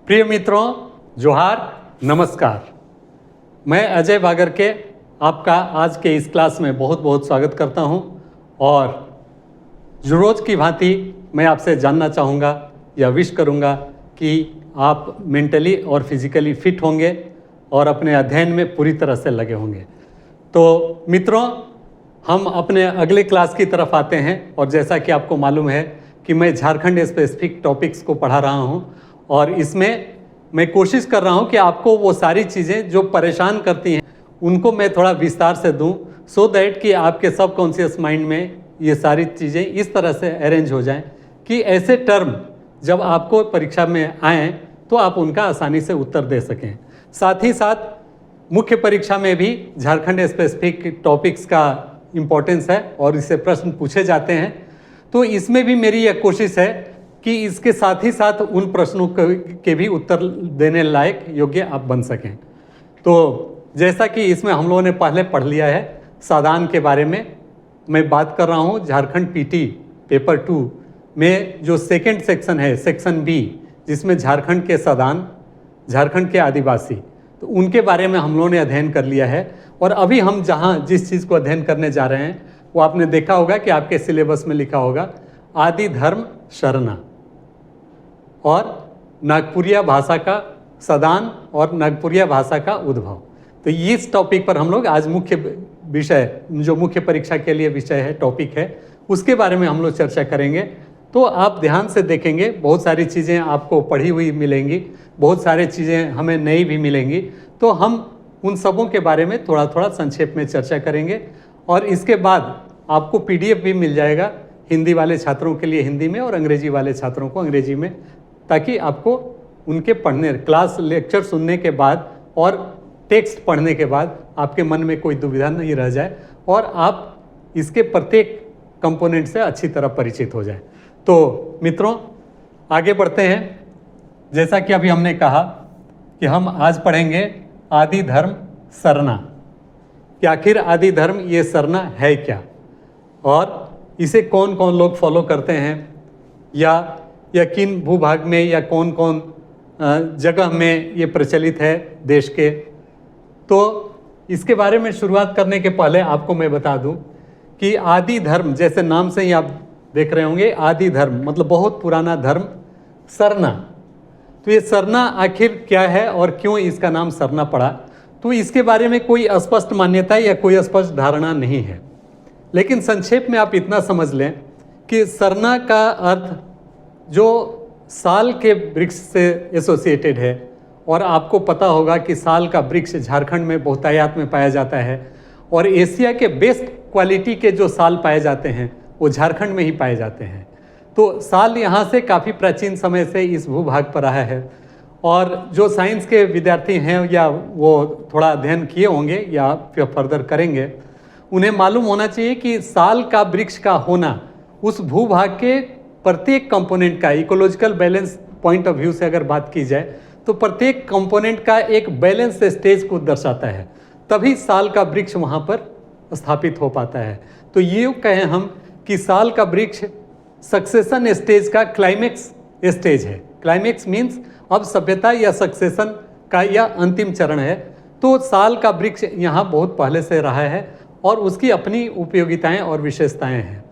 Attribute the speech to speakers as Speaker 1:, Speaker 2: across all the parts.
Speaker 1: प्रिय मित्रों, जोहार, नमस्कार। मैं अजय बागर के आपका आज के इस क्लास में बहुत बहुत स्वागत करता हूं और रोज़ की भांति मैं आपसे जानना चाहूँगा या विश करूँगा कि आप मेंटली और फिजिकली फिट होंगे और अपने अध्ययन में पूरी तरह से लगे होंगे। तो मित्रों, हम अपने अगले क्लास की तरफ आते हैं और जैसा कि आपको मालूम है कि मैं झारखंड स्पेसिफिक टॉपिक्स को पढ़ा रहा हूं और इसमें मैं कोशिश कर रहा हूं कि आपको वो सारी चीज़ें जो परेशान करती हैं उनको मैं थोड़ा विस्तार से दूं, सो दैट कि आपके सबकॉन्शियस माइंड में ये सारी चीज़ें इस तरह से अरेंज हो जाएं कि ऐसे टर्म जब आपको परीक्षा में आएँ तो आप उनका आसानी से उत्तर दे सकें। साथ ही साथ मुख्य परीक्षा में भी झारखंड स्पेसिफिक टॉपिक्स का इम्पोर्टेंस है और इससे प्रश्न पूछे जाते हैं। तो इसमें भी मेरी यह कोशिश है कि इसके साथ ही साथ उन प्रश्नों के भी उत्तर देने लायक योग्य आप बन सकें। तो जैसा कि इसमें हम लोगों ने पहले पढ़ लिया है सादान के बारे में, मैं बात कर रहा हूँ झारखंड पीटी पेपर 2 में जो सेकंड सेक्शन है, सेक्शन बी, जिसमें झारखंड के सादान, झारखंड के आदिवासी, तो उनके बारे में हम लोगों ने अध्ययन कर लिया है। और अभी हम जिस चीज़ को अध्ययन करने जा रहे हैं वो आपने देखा होगा कि आपके सिलेबस में लिखा होगा आदि धर्म शरणा और नागपुरिया भाषा का सदान और नागपुरिया भाषा का उद्भव। तो इस टॉपिक पर हम लोग आज मुख्य विषय, जो मुख्य परीक्षा के लिए विषय है, टॉपिक है, उसके बारे में हम लोग चर्चा करेंगे। तो आप ध्यान से देखेंगे, बहुत सारी चीज़ें आपको पढ़ी हुई मिलेंगी, बहुत सारी चीज़ें हमें नई भी मिलेंगी। तो हम उन सबों के बारे में थोड़ा थोड़ा संक्षेप में चर्चा करेंगे और इसके बाद आपको पीडीएफ भी मिल जाएगा, हिंदी वाले छात्रों के लिए हिंदी में और अंग्रेजी वाले छात्रों को अंग्रेजी में, ताकि आपको उनके पढ़ने, क्लास लेक्चर सुनने के बाद और टेक्स्ट पढ़ने के बाद आपके मन में कोई दुविधा नहीं रह जाए और आप इसके प्रत्येक कंपोनेंट से अच्छी तरह परिचित हो जाए। तो मित्रों, आगे बढ़ते हैं। जैसा कि अभी हमने कहा कि हम आज पढ़ेंगे आदि धर्म सरना, कि आखिर आदि धर्म ये सरना है क्या और इसे कौन कौन लोग फॉलो करते हैं या किन भूभाग में या कौन कौन जगह में ये प्रचलित है देश के। तो इसके बारे में शुरुआत करने के पहले आपको मैं बता दूं कि आदि धर्म, जैसे नाम से ही आप देख रहे होंगे, आदि धर्म मतलब बहुत पुराना धर्म, सरना। तो ये सरना आखिर क्या है और क्यों इसका नाम सरना पड़ा, तो इसके बारे में कोई स्पष्ट मान्यता या कोई स्पष्ट धारणा नहीं है। लेकिन संक्षेप में आप इतना समझ लें कि सरना का अर्थ जो साल के वृक्ष से एसोसिएटेड है, और आपको पता होगा कि साल का वृक्ष झारखंड में बहुतायत में पाया जाता है और एशिया के बेस्ट क्वालिटी के जो साल पाए जाते हैं वो झारखंड में ही पाए जाते हैं। तो साल यहाँ से काफ़ी प्राचीन समय से इस भूभाग पर रहा है और जो साइंस के विद्यार्थी हैं या वो थोड़ा अध्ययन किए होंगे या फिर फर्दर करेंगे, उन्हें मालूम होना चाहिए कि साल का वृक्ष का होना उस भूभाग के प्रत्येक कंपोनेंट का, ecological balance point of view से अगर बात की जाए तो प्रत्येक कंपोनेंट का एक बैलेंस स्टेज को दर्शाता है, तभी साल का वृक्ष वहाँ पर स्थापित हो पाता है। तो ये कहें हम कि साल का वृक्ष सक्सेशन स्टेज का क्लाइमेक्स स्टेज है। क्लाइमेक्स मीन्स अब सभ्यता या सक्सेशन का यह अंतिम चरण है। तो साल का वृक्ष यहाँ बहुत पहले से रहा है और उसकी अपनी उपयोगिताएं और विशेषताएं हैं।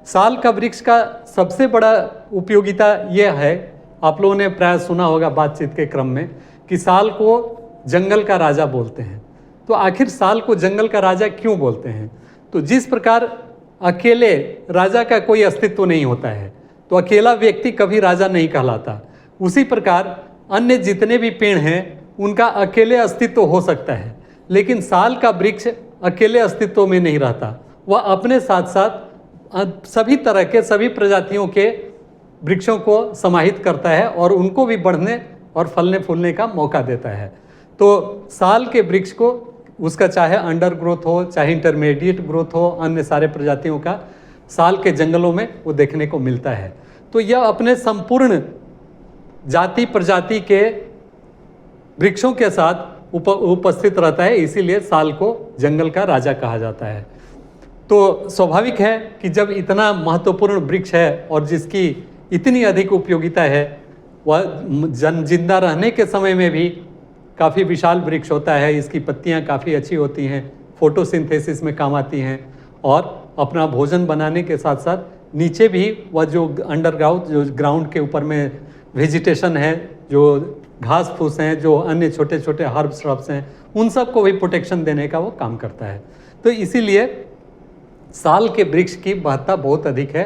Speaker 1: साल का वृक्ष का सबसे बड़ा उपयोगिता यह है, आप लोगों ने प्राय सुना होगा बातचीत के क्रम में, कि साल को जंगल का राजा बोलते हैं। तो आखिर साल को जंगल का राजा क्यों बोलते हैं? तो जिस प्रकार अकेले राजा का कोई अस्तित्व नहीं होता है, तो अकेला व्यक्ति कभी राजा नहीं कहलाता, उसी प्रकार अन्य जितने भी पेड़ हैं उनका अकेले अस्तित्व हो सकता है, लेकिन साल का वृक्ष अकेले अस्तित्व में नहीं रहता। वह अपने साथ साथ सभी तरह के, सभी प्रजातियों के वृक्षों को समाहित करता है और उनको भी बढ़ने और फलने फूलने का मौका देता है। तो साल के वृक्ष को, उसका चाहे अंडर ग्रोथ हो, चाहे इंटरमीडिएट ग्रोथ हो, अन्य सारे प्रजातियों का साल के जंगलों में वो देखने को मिलता है। तो यह अपने संपूर्ण जाति प्रजाति के वृक्षों के साथ उपस्थित रहता है, इसीलिए साल को जंगल का राजा कहा जाता है। तो स्वाभाविक है कि जब इतना महत्वपूर्ण वृक्ष है और जिसकी इतनी अधिक उपयोगिता है, वह जिंदा रहने के समय में भी काफ़ी विशाल वृक्ष होता है। इसकी पत्तियां काफ़ी अच्छी होती हैं, फोटोसिंथेसिस में काम आती हैं और अपना भोजन बनाने के साथ साथ नीचे भी वह जो अंडरग्राउंड, जो ग्राउंड के ऊपर में वेजिटेशन है, जो घास फूस हैं, जो अन्य छोटे छोटे हर्ब श्रब्स हैं, उन सब को भी प्रोटेक्शन देने का वो काम करता है। तो इसीलिए साल के वृक्ष की महत्ता बहुत अधिक है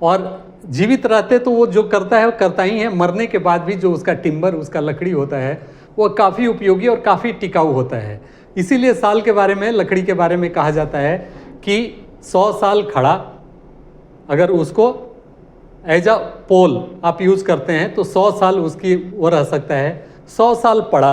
Speaker 1: और जीवित रहते तो वो जो करता है वो करता ही है, मरने के बाद भी जो उसका टिम्बर, उसका लकड़ी होता है वो काफ़ी उपयोगी और काफ़ी टिकाऊ होता है। इसीलिए साल के बारे में, लकड़ी के बारे में कहा जाता है कि 100 साल खड़ा अगर उसको एज अ पोल आप यूज़ करते हैं तो 100 साल उसकी वो रह सकता है। 100 साल पड़ा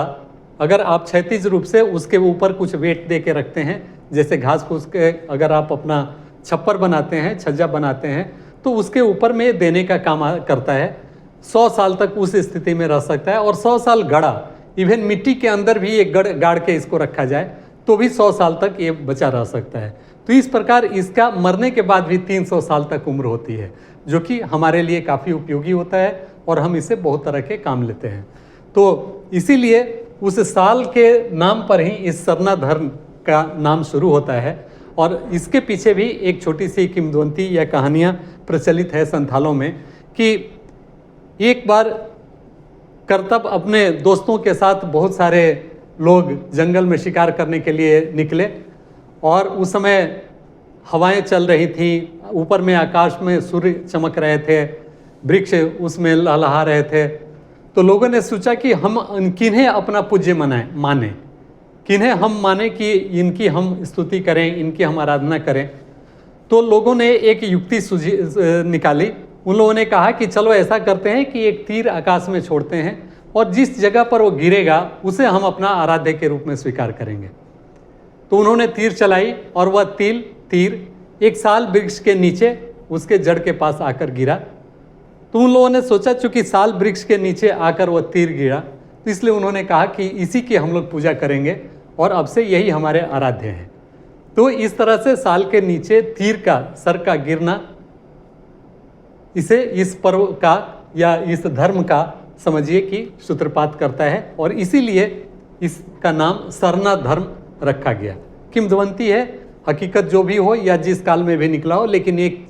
Speaker 1: अगर आप क्षैतिज रूप से उसके ऊपर कुछ वेट दे के रखते हैं, जैसे घास फूस के अगर आप अपना छप्पर बनाते हैं, छज्जा बनाते हैं, तो उसके ऊपर में देने का काम करता है। 100 साल तक उस स्थिति में रह सकता है। और 100 साल गड़ा, इवन मिट्टी के अंदर भी एक गाड़ के इसको रखा जाए तो भी 100 साल तक ये बचा रह सकता है। तो इस प्रकार इसका मरने के बाद भी 300 साल तक उम्र होती है, जो कि हमारे लिए काफ़ी उपयोगी होता है और हम इससे बहुत तरह के काम लेते हैं। तो इसीलिए उस साल के नाम पर ही इस सरना धर्म का नाम शुरू होता है। और इसके पीछे भी एक छोटी सी किंवदंती या कहानियाँ प्रचलित है संथालों में कि एक बार करतब अपने दोस्तों के साथ बहुत सारे लोग जंगल में शिकार करने के लिए निकले और उस समय हवाएं चल रही थी, ऊपर में आकाश में सूर्य चमक रहे थे, वृक्ष उसमें लहलहा रहे थे। तो लोगों ने सोचा कि हम किन्हें अपना पूज्य माने, किन्हें हम माने कि इनकी हम स्तुति करें, इनकी हम आराधना करें। तो लोगों ने एक युक्ति निकाली। उन लोगों ने कहा कि चलो ऐसा करते हैं कि एक तीर आकाश में छोड़ते हैं और जिस जगह पर वो गिरेगा उसे हम अपना आराध्य के रूप में स्वीकार करेंगे। तो उन्होंने तीर चलाई और वह तीर एक साल वृक्ष के नीचे उसके जड़ के पास आकर गिरा। तो उन लोगों ने सोचा चूंकि साल वृक्ष के नीचे आकर वह तीर गिरा तो इसलिए उन्होंने कहा कि इसी की हम लोग पूजा करेंगे और अब से यही हमारे आराध्य हैं। तो इस तरह से साल के नीचे तीर का, सर का गिरना, इसे इस पर्व का या इस धर्म का समझिए कि सूत्रपात करता है और इसीलिए इसका नाम सरना धर्म रखा गया। किंवदंती है, हकीकत जो भी हो या जिस काल में भी निकला हो, लेकिन एक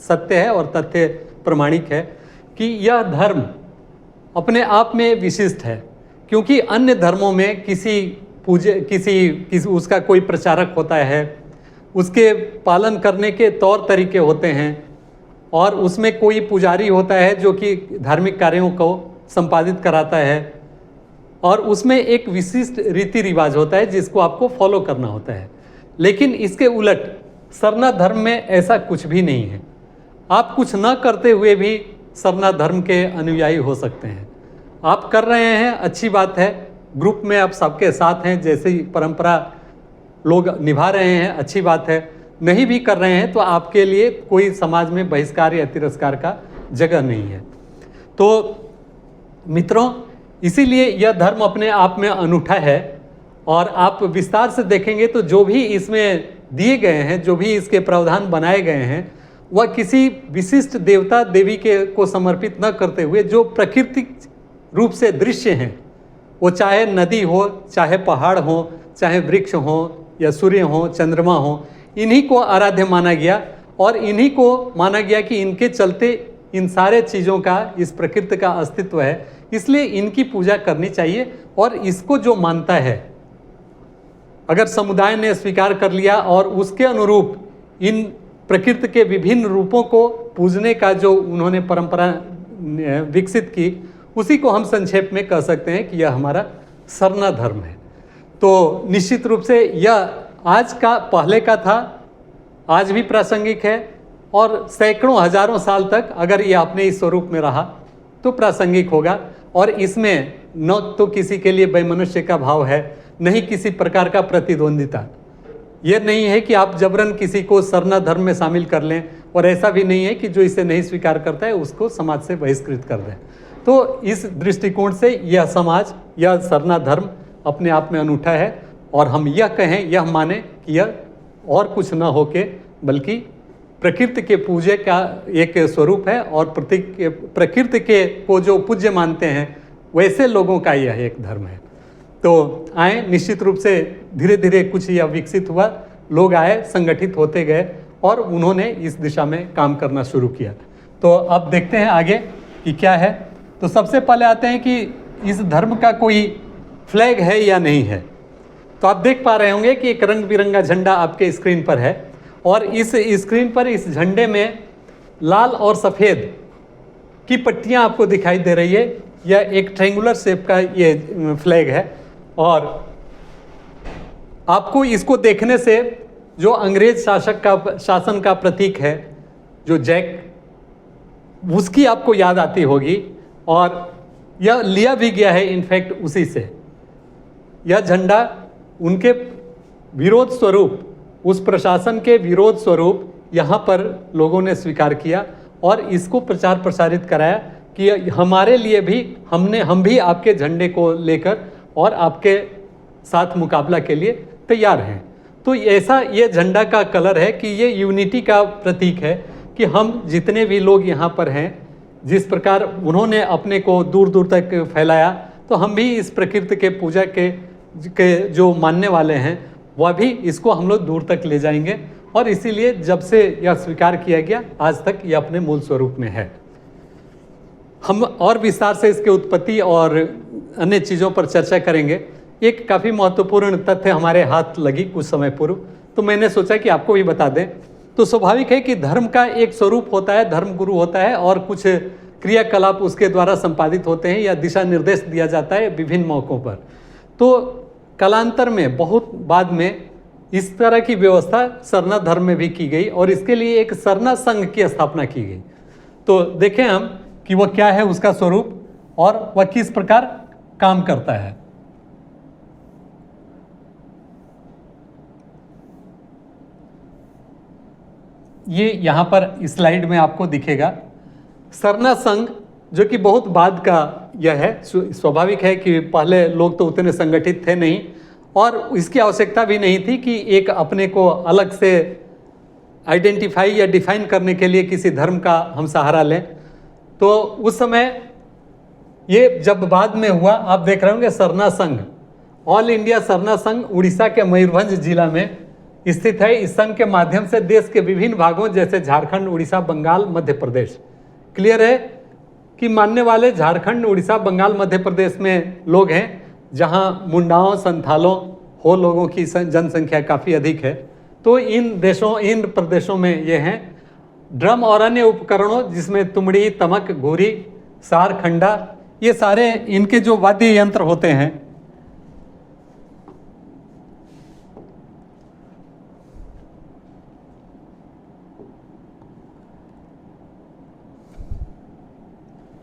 Speaker 1: सत्य है और तथ्य प्रमाणिक है कि यह धर्म अपने आप में विशिष्ट है। क्योंकि अन्य धर्मों में किसी उसका कोई प्रचारक होता है, उसके पालन करने के तौर तरीके होते हैं और उसमें कोई पुजारी होता है जो कि धार्मिक कार्यों को संपादित कराता है और उसमें एक विशिष्ट रीति रिवाज होता है जिसको आपको फॉलो करना होता है। लेकिन इसके उलट सरना धर्म में ऐसा कुछ भी नहीं है। आप कुछ न करते हुए भी सरना धर्म के अनुयायी हो सकते हैं। आप कर रहे हैं, अच्छी बात है, ग्रुप में आप सबके साथ हैं, जैसे परंपरा लोग निभा रहे हैं, अच्छी बात है। नहीं भी कर रहे हैं तो आपके लिए कोई समाज में बहिष्कार या तिरस्कार का जगह नहीं है। तो मित्रों, इसीलिए यह धर्म अपने आप में अनूठा है और आप विस्तार से देखेंगे तो जो भी इसमें दिए गए हैं, जो भी इसके प्रावधान बनाए गए हैं, वह किसी विशिष्ट देवता देवी के को समर्पित न करते हुए जो प्राकृतिक रूप से दृश्य हैं, वो चाहे नदी हो, चाहे पहाड़ हो, चाहे वृक्ष हो या सूर्य हो, चंद्रमा हो, इन्हीं को आराध्य माना गया और इन्हीं को माना गया कि इनके चलते इन सारे चीज़ों का, इस प्रकृति का अस्तित्व है, इसलिए इनकी पूजा करनी चाहिए। और इसको जो मानता है, अगर समुदाय ने स्वीकार कर लिया और उसके अनुरूप इन प्रकृति के विभिन्न रूपों को पूजने का जो उन्होंने परंपरा विकसित की, उसी को हम संक्षेप में कह सकते हैं कि यह हमारा सरना धर्म है। तो निश्चित रूप से यह आज का, पहले का था, आज भी प्रासंगिक है और सैकड़ों हजारों साल तक अगर ये अपने इस स्वरूप में रहा तो प्रासंगिक होगा। और इसमें न तो किसी के लिए वैमनस्य का भाव है, न ही किसी प्रकार का प्रतिद्वंदिता। ये नहीं है कि आप जबरन किसी को सरना धर्म में शामिल कर लें और ऐसा भी नहीं है कि जो इसे नहीं स्वीकार करता है उसको समाज से बहिष्कृत कर दें। तो इस दृष्टिकोण से यह समाज, यह सरना धर्म अपने आप में अनूठा है और हम यह कहें, यह माने कि यह और कुछ न होके बल्कि प्रकृति के पूजे का एक स्वरूप है और प्रकृति के को जो पूज्य मानते हैं वैसे लोगों का यह एक धर्म है। तो आए, निश्चित रूप से धीरे धीरे कुछ यह विकसित हुआ, लोग आए, संगठित होते गए और उन्होंने इस दिशा में काम करना शुरू किया। तो अब देखते हैं आगे कि क्या है। तो सबसे पहले आते हैं कि इस धर्म का कोई फ्लैग है या नहीं है। तो आप देख पा रहे होंगे कि एक रंग बिरंगा झंडा आपके स्क्रीन पर है और इस स्क्रीन पर इस झंडे में लाल और सफ़ेद की पट्टियां आपको दिखाई दे रही है। यह एक ट्रायंगुलर शेप का ये फ्लैग है और आपको इसको देखने से जो अंग्रेज शासन का प्रतीक है, जो जैक, उसकी आपको याद आती होगी और यह लिया भी गया है इनफैक्ट उसी से। यह झंडा उनके विरोध स्वरूप, उस प्रशासन के विरोध स्वरूप यहाँ पर लोगों ने स्वीकार किया और इसको प्रचार प्रसारित कराया कि हमारे लिए भी हम भी आपके झंडे को लेकर और आपके साथ मुकाबला के लिए तैयार हैं। तो ऐसा ये झंडा का कलर है कि ये यूनिटी का प्रतीक है कि हम जितने भी लोग यहाँ पर हैं, जिस प्रकार उन्होंने अपने को दूर दूर तक फैलाया, तो हम भी इस प्रकृति के पूजा के जो मानने वाले हैं वह भी इसको हम लोग दूर तक ले जाएंगे। और इसीलिए जब से यह स्वीकार किया गया आज तक यह अपने मूल स्वरूप में है। हम और विस्तार से इसके उत्पत्ति और अन्य चीज़ों पर चर्चा करेंगे। एक काफ़ी महत्वपूर्ण तथ्य हमारे हाथ लगी कुछ समय पूर्व, तो मैंने सोचा कि आपको भी बता दें। तो स्वाभाविक है कि धर्म का एक स्वरूप होता है, धर्म गुरु होता है और कुछ क्रियाकलाप उसके द्वारा संपादित होते हैं या दिशा निर्देश दिया जाता है विभिन्न मौक़ों पर। तो कालांतर में बहुत बाद में इस तरह की व्यवस्था सरना धर्म में भी की गई और इसके लिए एक सरना संघ की स्थापना की गई। तो देखें हम कि वह क्या है उसका स्वरूप और वह किस प्रकार काम करता है। ये यहाँ पर स्लाइड में आपको दिखेगा सरना संघ, जो कि बहुत बाद का यह है। स्वाभाविक है कि पहले लोग तो उतने संगठित थे नहीं और इसकी आवश्यकता भी नहीं थी कि एक अपने को अलग से आइडेंटिफाई या डिफाइन करने के लिए किसी धर्म का हम सहारा लें। तो उस समय ये जब बाद में हुआ, आप देख रहे होंगे सरना संघ, ऑल इंडिया सरना संघ उड़ीसा के मयूरभंज जिला में स्थित है। इस संघ के माध्यम से देश के विभिन्न भागों जैसे झारखंड, उड़ीसा, बंगाल, मध्य प्रदेश, क्लियर है कि मानने वाले झारखंड, उड़ीसा, बंगाल, मध्य प्रदेश में लोग हैं, जहां मुंडाओं, संथालों, हो लोगों की जनसंख्या काफ़ी अधिक है। तो इन प्रदेशों में ये हैं ड्रम और अन्य उपकरणों जिसमें तुमड़ी, तमक, घूरी, सार, खंडा, ये सारे इनके जो वाद्य यंत्र होते हैं।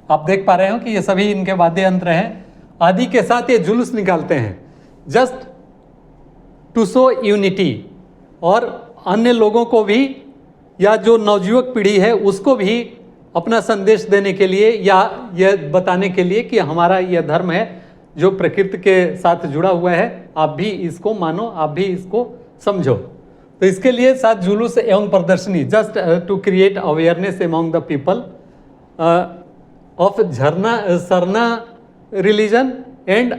Speaker 1: आप देख पा रहे हो कि ये सभी इनके वाद्य यंत्र हैं आदि के साथ ये जुलूस निकालते हैं जस्ट टू शो यूनिटी, और अन्य लोगों को भी या जो नवयुवक पीढ़ी है उसको भी अपना संदेश देने के लिए या यह बताने के लिए कि हमारा यह धर्म है जो प्रकृति के साथ जुड़ा हुआ है, आप भी इसको मानो, आप भी इसको समझो। तो इसके लिए साथ जुलूस एवं प्रदर्शनी just to create awareness among the people of Sarna religion and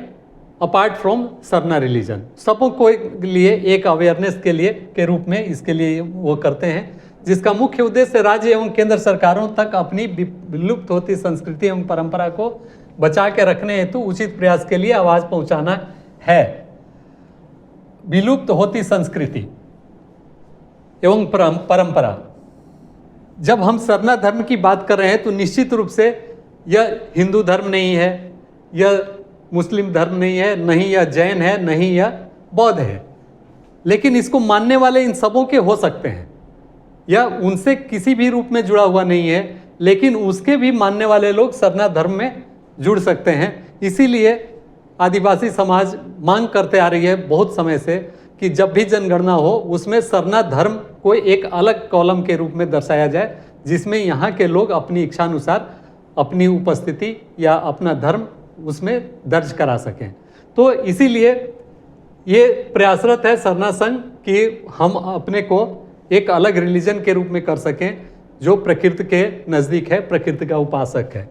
Speaker 1: apart from Sarna religion, सबों को लिए एक अवेयरनेस के लिए के रूप में इसके लिए वो करते हैं, जिसका मुख्य उद्देश्य राज्य एवं केंद्र सरकारों तक अपनी विलुप्त होती संस्कृति एवं परंपरा को बचा के रखने हेतु उचित प्रयास के लिए आवाज़ पहुंचाना है। विलुप्त होती संस्कृति एवं परंपरा, जब हम सरना धर्म की बात कर रहे हैं तो निश्चित रूप से यह हिंदू धर्म नहीं है, यह मुस्लिम धर्म नहीं है, नहीं यह जैन है, नहीं यह बौद्ध है, लेकिन इसको मानने वाले इन सबों के हो सकते हैं। यह उनसे किसी भी रूप में जुड़ा हुआ नहीं है, लेकिन उसके भी मानने वाले लोग सरना धर्म में जुड़ सकते हैं। इसीलिए आदिवासी समाज मांग करते आ रही है बहुत समय से कि जब भी जनगणना हो उसमें सरना धर्म को एक अलग कॉलम के रूप में दर्शाया जाए, जिसमें यहाँ के लोग अपनी इच्छानुसार अपनी उपस्थिति या अपना धर्म उसमें दर्ज करा सकें। तो इसीलिए ये प्रयासरत है सरना संघ कि हम अपने को एक अलग रिलीजन के रूप में कर सकें जो प्रकृति के नज़दीक है, प्रकृति का उपासक है।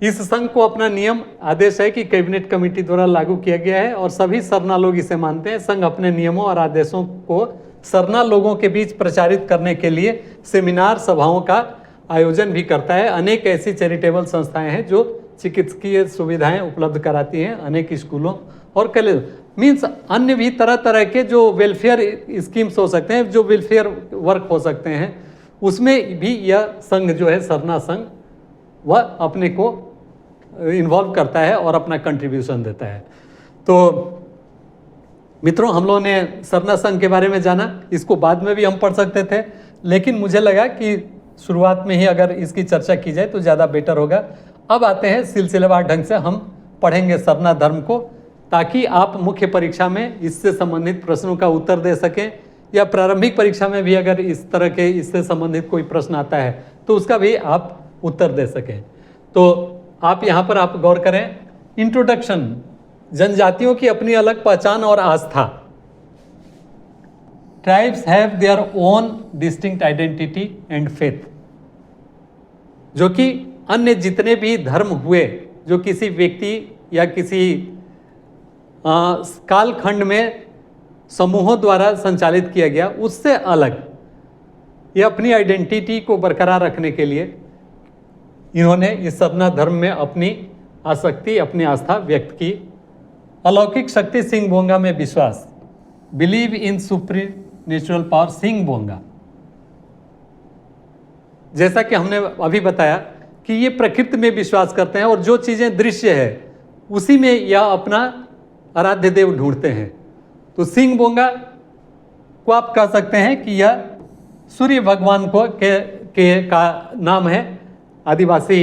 Speaker 1: इस संघ को अपना नियम आदेश है कि कैबिनेट कमेटी द्वारा लागू किया गया है और सभी सरना लोग इसे मानते हैं। संघ अपने नियमों और आदेशों को सरना लोगों के बीच प्रचारित करने के लिए सेमिनार सभाओं का आयोजन भी करता है। अनेक ऐसी चैरिटेबल संस्थाएं हैं जो चिकित्सकीय सुविधाएं उपलब्ध कराती हैं। अनेक स्कूलों और कॉलेज मीन्स अन्य भी तरह तरह के जो वेलफेयर स्कीम्स हो सकते हैं, जो वेलफेयर वर्क हो सकते हैं, उसमें भी यह संघ जो है सरना संघ वह अपने को इन्वॉल्व करता है और अपना कंट्रीब्यूशन देता है। तो मित्रों, हम लोगों ने सरना संघ के बारे में जाना, इसको बाद में भी हम पढ़ सकते थे, लेकिन मुझे लगा कि शुरुआत में ही अगर इसकी चर्चा की जाए तो ज़्यादा बेटर होगा। अब आते हैं सिलसिलेवार ढंग से हम पढ़ेंगे सरना धर्म को, ताकि आप मुख्य परीक्षा में इससे संबंधित प्रश्नों का उत्तर दे सकें, या प्रारंभिक परीक्षा में भी अगर इस तरह के इससे संबंधित कोई प्रश्न आता है तो उसका भी आप उत्तर दे सकें। तो आप यहाँ पर आप गौर करें। इंट्रोडक्शन, जनजातियों की अपनी अलग पहचान और आस्था। Tribes have their own distinct identity and faith. जो कि अन्य जितने भी धर्म हुए जो किसी व्यक्ति या किसी कालखंड में समूहों द्वारा संचालित किया गया, उससे अलग ये अपनी आइडेंटिटी को बरकरार रखने के लिए इन्होंने इस सरना धर्म में अपनी आसक्ति, अपनी आस्था व्यक्त की। अलौकिक शक्ति सिंह बोंगा में विश्वास, believe in supreme natural power Sing Bonga. जैसा कि हमने अभी बताया कि ये प्रकृति में विश्वास करते हैं और जो चीज़ें दृश्य है उसी में यह अपना आराध्य देव ढूंढते हैं। तो सिंह बोंगा को आप कह सकते हैं कि यह सूर्य भगवान को का नाम है। आदिवासी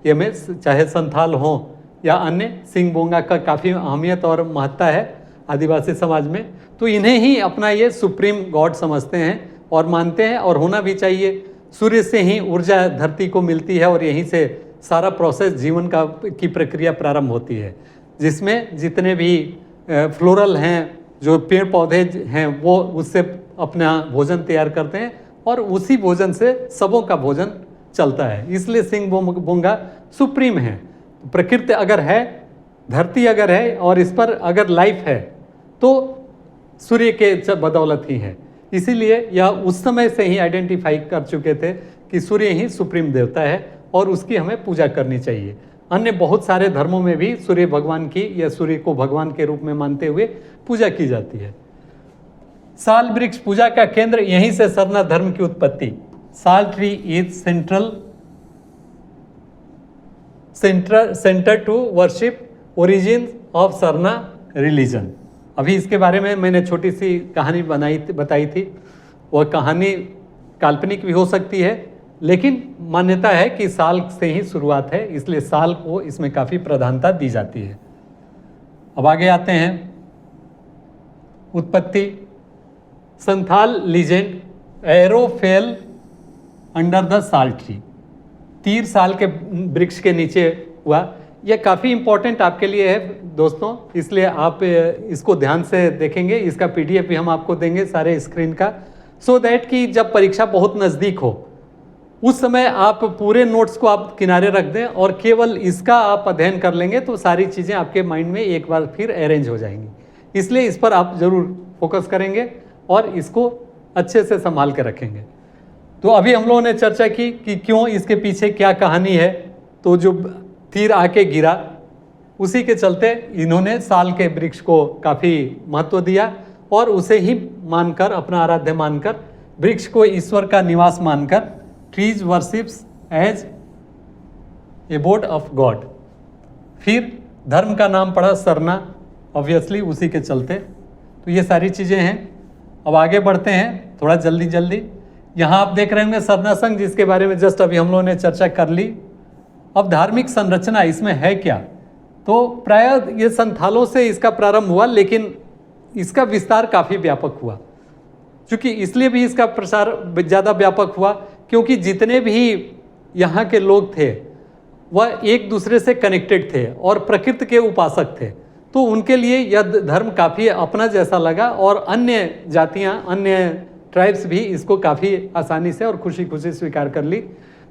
Speaker 1: ये में चाहे संथाल हों या अन्य, सिंह बोंगा का काफ़ी अहमियत और महत्ता है आदिवासी समाज में। तो इन्हें ही अपना ये सुप्रीम गॉड समझते हैं और मानते हैं, और होना भी चाहिए। सूर्य से ही ऊर्जा धरती को मिलती है और यहीं से सारा प्रोसेस जीवन की प्रक्रिया प्रारंभ होती है, जिसमें जितने भी फ्लोरल हैं, जो पेड़ पौधे हैं, वो उससे अपना भोजन तैयार करते हैं और उसी भोजन से सबों का भोजन चलता है। इसलिए सिंह बोंगा सुप्रीम है। प्रकृति अगर है, धरती अगर है और इस पर अगर लाइफ है तो सूर्य के बदौलत ही है। इसीलिए यह उस समय से ही आइडेंटिफाई कर चुके थे कि सूर्य ही सुप्रीम देवता है और उसकी हमें पूजा करनी चाहिए। अन्य बहुत सारे धर्मों में भी सूर्य भगवान की या सूर्य को भगवान के रूप में मानते हुए पूजा की जाती है। साल वृक्ष पूजा का केंद्र, यहीं से सरना धर्म की उत्पत्ति। Sal tree is centre to worship origin of Sarna religion. अभी इसके बारे में मैंने छोटी सी कहानी बताई थी। वह कहानी काल्पनिक भी हो सकती है, लेकिन मान्यता है कि साल से ही शुरुआत है, इसलिए साल को इसमें काफ़ी प्रधानता दी जाती है। अब आगे आते हैं। उत्पत्ति, Santhal legend arrow fail under the साल ट्री। तीर साल के वृक्ष के नीचे हुआ। यह काफ़ी इम्पोर्टेंट आपके लिए है दोस्तों, इसलिए आप इसको ध्यान से देखेंगे। इसका PDF भी हम आपको देंगे सारे स्क्रीन का, सो दैट कि जब परीक्षा बहुत नज़दीक हो उस समय आप पूरे नोट्स को आप किनारे रख दें और केवल इसका आप अध्ययन कर लेंगे तो सारी चीज़ें आपके माइंड में एक बार फिर अरेंज हो जाएंगी। इसलिए इस पर आप ज़रूर फोकस करेंगे और इसको अच्छे से संभाल के रखेंगे। तो अभी हम लोगों ने चर्चा की कि क्यों इसके पीछे क्या कहानी है। तो जो तीर आके गिरा, उसी के चलते इन्होंने साल के वृक्ष को काफ़ी महत्व दिया और उसे ही मानकर, अपना आराध्य मानकर, वृक्ष को ईश्वर का निवास मानकर, trees worships as abode of God. फिर धर्म का नाम पड़ा सरना, ऑब्वियसली उसी के चलते। तो ये सारी चीज़ें हैं। अब आगे बढ़ते हैं थोड़ा जल्दी। यहाँ आप देख रहे होंगे सरना संघ, जिसके बारे में जस्ट अभी हम लोगों ने चर्चा कर ली। अब धार्मिक संरचना इसमें है क्या? तो प्रायः ये संथालों से इसका प्रारंभ हुआ, लेकिन इसका विस्तार काफ़ी व्यापक हुआ। क्योंकि इसलिए भी इसका प्रसार ज़्यादा व्यापक हुआ क्योंकि जितने भी यहाँ के लोग थे वह एक दूसरे से कनेक्टेड थे और प्रकृति के उपासक थे। तो उनके लिए यह धर्म काफ़ी अपना जैसा लगा और अन्य जातियाँ, अन्य ट्राइब्स भी इसको काफ़ी आसानी से और खुशी खुशी स्वीकार कर ली।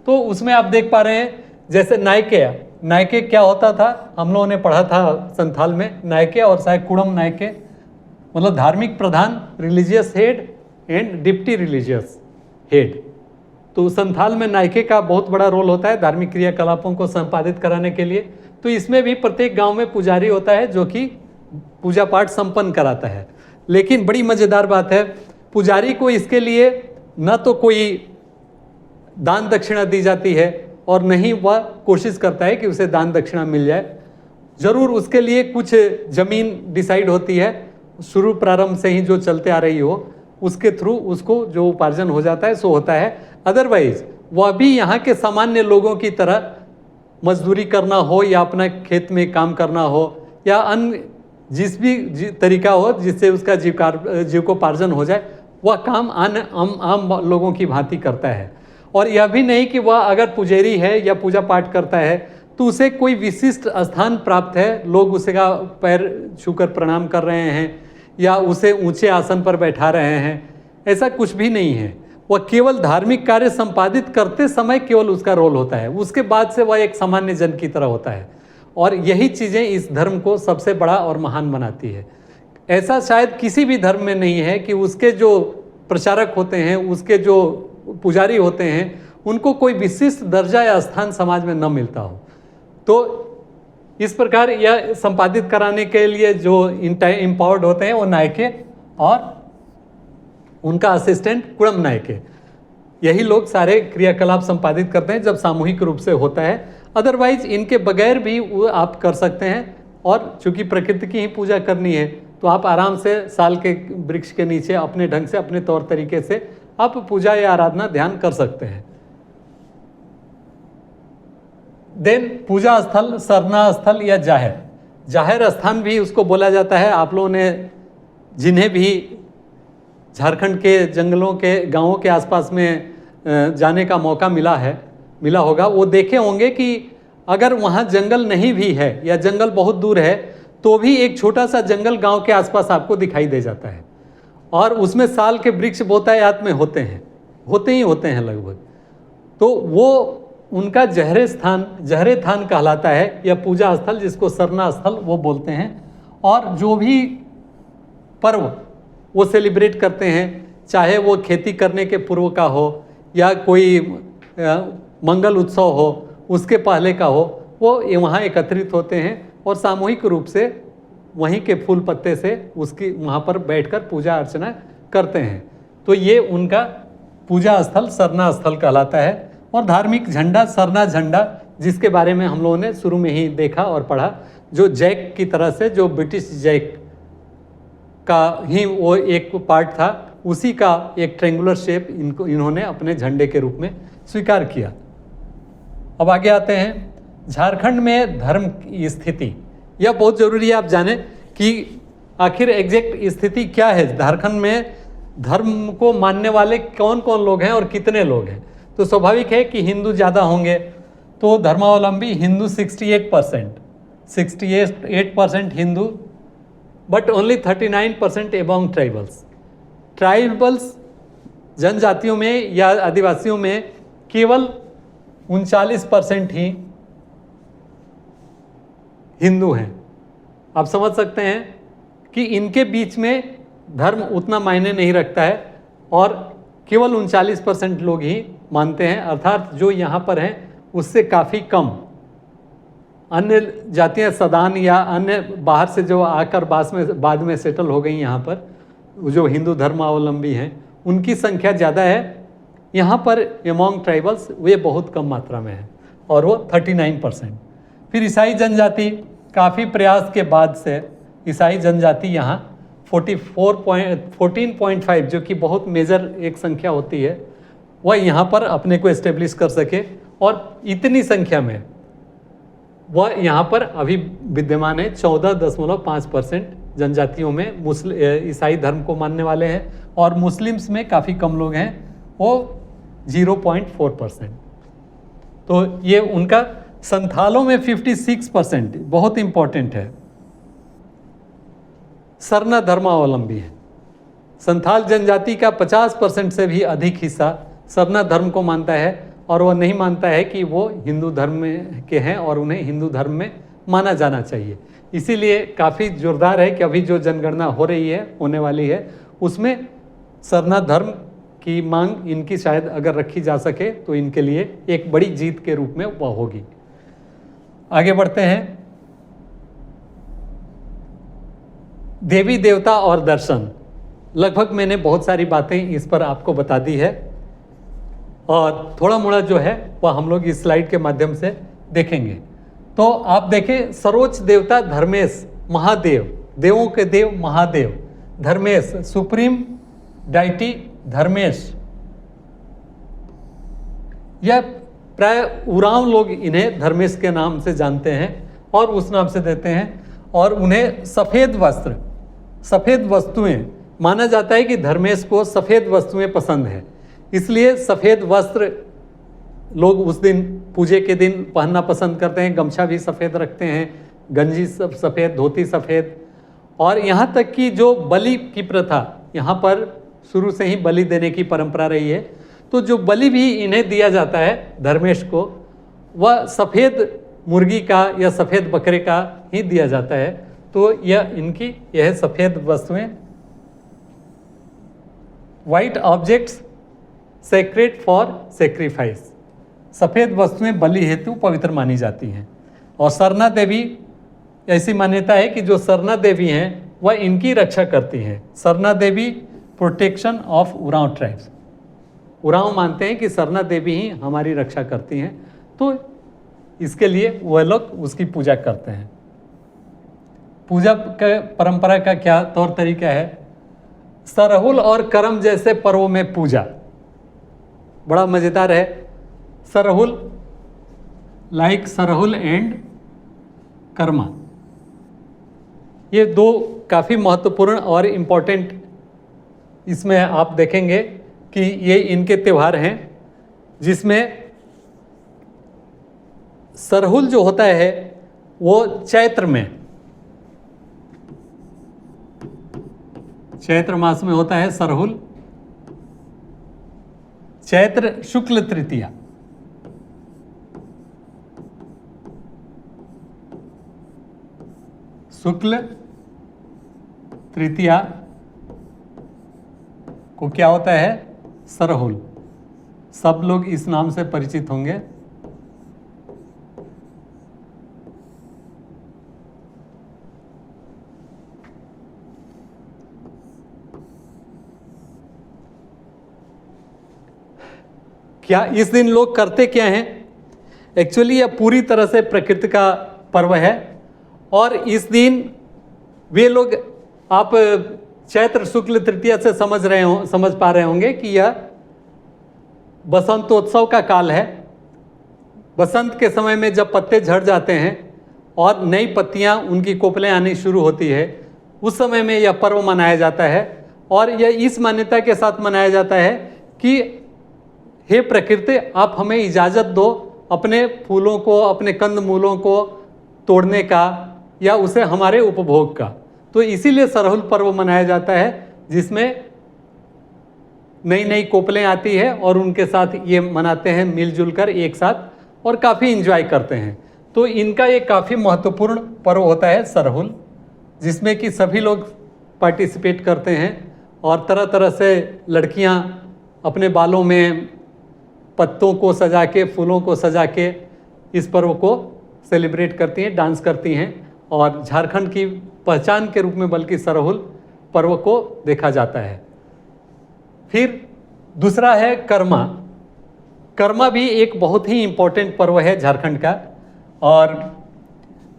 Speaker 1: तो उसमें आप देख पा रहे हैं जैसे नायके क्या होता था, हम लोगों ने पढ़ा था संथाल में, नायके और सायकुड़म नायके मतलब धार्मिक प्रधान, religious head and deputy religious head. तो संथाल में नायके का बहुत बड़ा रोल होता है धार्मिक क्रियाकलापों को संपादित कराने के लिए। तो इसमें भी प्रत्येक गांव में पुजारी होता है जो कि पूजा पाठ संपन्न कराता है। लेकिन बड़ी मज़ेदार बात है, पुजारी को इसके लिए न तो कोई दान दक्षिणा दी जाती है और नहीं वह कोशिश करता है कि उसे दान दक्षिणा मिल जाए। ज़रूर उसके लिए कुछ ज़मीन डिसाइड होती है, शुरू प्रारंभ से ही जो चलते आ रही हो उसके थ्रू उसको जो उपार्जन हो जाता है सो होता है। अदरवाइज वह भी यहाँ के सामान्य लोगों की तरह मजदूरी करना हो या अपना खेत में काम करना हो या अन्य जिस भी तरीका हो जिससे उसका जीविकोपार्जन हो जाए, वह काम आम लोगों की भांति करता है। और यह भी नहीं कि वह अगर पुजारी है या पूजा पाठ करता है तो उसे कोई विशिष्ट स्थान प्राप्त है, लोग उसका पैर छूकर प्रणाम कर रहे हैं या उसे ऊंचे आसन पर बैठा रहे हैं, ऐसा कुछ भी नहीं है। वह केवल धार्मिक कार्य संपादित करते समय केवल उसका रोल होता है, उसके बाद से वह एक सामान्य जन की तरह होता है। और यही चीज़ें इस धर्म को सबसे बड़ा और महान बनाती है। ऐसा शायद किसी भी धर्म में नहीं है कि उसके जो प्रचारक होते हैं, उसके जो पुजारी होते हैं, उनको कोई विशिष्ट दर्जा या स्थान समाज में न मिलता हो। तो इस प्रकार यह संपादित कराने के लिए जो इम्पावर्ड होते हैं वो नायके और उनका असिस्टेंट कुड़म नायके, यही लोग सारे क्रियाकलाप संपादित करते हैं जब सामूहिक रूप से होता है। अदरवाइज इनके बगैर भी वो आप कर सकते हैं। और चूंकि प्रकृति की ही पूजा करनी है तो आप आराम से साल के वृक्ष के नीचे अपने ढंग से अपने तौर तरीके से आप पूजा या आराधना ध्यान कर सकते हैं। देन पूजा स्थल, सरना स्थल या जाहिर स्थान भी उसको बोला जाता है। आप लोगों ने जिन्हें भी झारखंड के जंगलों के गांवों के आसपास में जाने का मौका मिला होगा, वो देखे होंगे कि अगर वहाँ जंगल नहीं भी है या जंगल बहुत दूर है तो भी एक छोटा सा जंगल गांव के आसपास आपको दिखाई दे जाता है और उसमें साल के वृक्ष बहुतायत में होते हैं लगभग। तो वो उनका जहरे थान कहलाता है या पूजा स्थल, जिसको सरना स्थल वो बोलते हैं। और जो भी पर्व वो सेलिब्रेट करते हैं, चाहे वो खेती करने के पूर्व का हो या कोई मंगल उत्सव हो उसके पहले का हो, वो वहाँ एकत्रित होते हैं और सामूहिक रूप से वहीं के फूल पत्ते से उसकी वहाँ पर बैठकर पूजा अर्चना करते हैं। तो ये उनका पूजा स्थल सरना स्थल कहलाता है। और धार्मिक झंडा, सरना झंडा, जिसके बारे में हम लोगों ने शुरू में ही देखा और पढ़ा, जो जैक की तरह से, जो ब्रिटिश जैक का ही वो एक पार्ट था, उसी का एक ट्रेंगुलर शेप इन्होंने अपने झंडे के रूप में स्वीकार किया। अब आगे आते हैं। झारखंड में धर्म की स्थिति, यह बहुत ज़रूरी है आप जानें कि आखिर एग्जैक्ट स्थिति क्या है। झारखंड में धर्म को मानने वाले कौन कौन लोग हैं और कितने लोग हैं। तो स्वाभाविक है कि हिंदू ज़्यादा होंगे, तो धर्मावलंबी Hindu 68% Hindu, but only 39% among tribals जनजातियों में या आदिवासियों में केवल 39% ही हिंदू हैं। आप समझ सकते हैं कि इनके बीच में धर्म उतना मायने नहीं रखता है और केवल 39% लोग ही मानते हैं, अर्थात जो यहाँ पर हैं उससे काफ़ी कम। अन्य जातियाँ सदान या अन्य बाहर से जो आकर बाद में सेटल हो गई यहाँ पर, जो हिंदू धर्मावलंबी हैं उनकी संख्या ज़्यादा है। यहाँ पर एमोंग ट्राइबल्स वे बहुत कम मात्रा में हैं और वो 39%। फिर ईसाई जनजाति, काफ़ी प्रयास के बाद से ईसाई जनजाति यहाँ 14.5, जो कि बहुत मेजर एक संख्या होती है, वह यहाँ पर अपने को एस्टेब्लिश कर सके। और इतनी संख्या में वह यहाँ पर अभी विद्यमान है। 14.5% जनजातियों में ईसाई धर्म को मानने वाले हैं और मुस्लिम्स में काफ़ी कम लोग हैं, वो 0.4%। तो ये उनका संथालों में 56% बहुत इम्पॉर्टेंट है, सरना धर्मावलंबी है। संथाल जनजाति का 50% से भी अधिक हिस्सा सरना धर्म को मानता है और वह नहीं मानता है कि वो हिंदू धर्म में के हैं और उन्हें हिंदू धर्म में माना जाना चाहिए। इसीलिए काफ़ी जोरदार है कि अभी जो जनगणना हो रही है, होने वाली है, उसमें सरना धर्म की मांग इनकी शायद अगर रखी जा सके तो इनके लिए एक बड़ी जीत के रूप में वह होगी। आगे बढ़ते हैं। देवी देवता और दर्शन, लगभग मैंने बहुत सारी बातें इस पर आपको बता दी है और थोड़ा मोड़ा जो है वह हम लोग इस स्लाइड के माध्यम से देखेंगे। तो आप देखें, सर्वोच्च देवता धर्मेश, महादेव, देवों के देव महादेव, धर्मेश, सुप्रीम डाइटी धर्मेश। यह प्राय उरांव लोग इन्हें धर्मेश के नाम से जानते हैं और उस नाम से देते हैं और उन्हें सफ़ेद वस्त्र, सफ़ेद वस्तुएं, माना जाता है कि धर्मेश को सफ़ेद वस्तुएं पसंद है, इसलिए सफ़ेद वस्त्र लोग उस दिन, पूजे के दिन पहनना पसंद करते हैं। गमछा भी सफ़ेद रखते हैं, गंजी सब सफ़ेद, धोती सफ़ेद। और यहाँ तक कि जो बलि की प्रथा, यहाँ पर शुरू से ही बलि देने की परंपरा रही है, तो जो बलि भी इन्हें दिया जाता है धर्मेश को, वह सफ़ेद मुर्गी का या सफ़ेद बकरे का ही दिया जाता है। तो यह सफ़ेद वस्तुएं, white objects sacred for sacrifice, सफ़ेद वस्तुएं बलि हेतु पवित्र मानी जाती हैं। और सरना देवी, ऐसी मान्यता है कि जो सरना देवी हैं वह इनकी रक्षा करती हैं। Sarna Devi protection of Oraon tribes, Oraon मानते हैं कि सरना देवी ही हमारी रक्षा करती हैं, तो इसके लिए वह लोग उसकी पूजा करते हैं। पूजा का परंपरा का क्या तौर तरीका है? सरहुल और करम जैसे पर्वों में पूजा बड़ा मज़ेदार है। सरहुल, लाइक सरहुल एंड कर्मा, ये दो काफ़ी महत्वपूर्ण और इम्पोर्टेंट, इसमें आप देखेंगे कि ये इनके त्यौहार हैं, जिसमें सरहुल जो होता है वो चैत्र में, चैत्र मास में होता है सरहुल, चैत्र शुक्ल तृतीया, शुक्ल तृतीया को क्या होता है? सरहुल। सब लोग इस नाम से परिचित होंगे। क्या इस दिन लोग करते क्या हैं? एक्चुअली यह पूरी तरह से प्रकृति का पर्व है और इस दिन वे लोग, आप चैत्र शुक्ल तृतीया से समझ पा रहे होंगे कि यह बसंतोत्सव का काल है। बसंत के समय में जब पत्ते झड़ जाते हैं और नई पत्तियां, उनकी कोपलें आनी शुरू होती है, उस समय में यह पर्व मनाया जाता है। और यह इस मान्यता के साथ मनाया जाता है कि हे प्रकृति, आप हमें इजाज़त दो अपने फूलों को, अपने कंद मूलों को तोड़ने का या उसे हमारे उपभोग का। तो इसीलिए सरहुल पर्व मनाया जाता है, जिसमें नई नई कोपलें आती है और उनके साथ ये मनाते हैं मिलजुल कर एक साथ और काफ़ी इंजॉय करते हैं। तो इनका एक काफ़ी महत्वपूर्ण पर्व होता है सरहुल, जिसमें कि सभी लोग पार्टिसिपेट करते हैं और तरह तरह से लड़कियां अपने बालों में पत्तों को सजा के, फूलों को सजा के इस पर्व को सेलिब्रेट करती हैं, डांस करती हैं और झारखंड की पहचान के रूप में बल्कि सरहुल पर्व को देखा जाता है। फिर दूसरा है कर्मा। कर्मा भी एक बहुत ही इम्पोर्टेंट पर्व है झारखंड का। और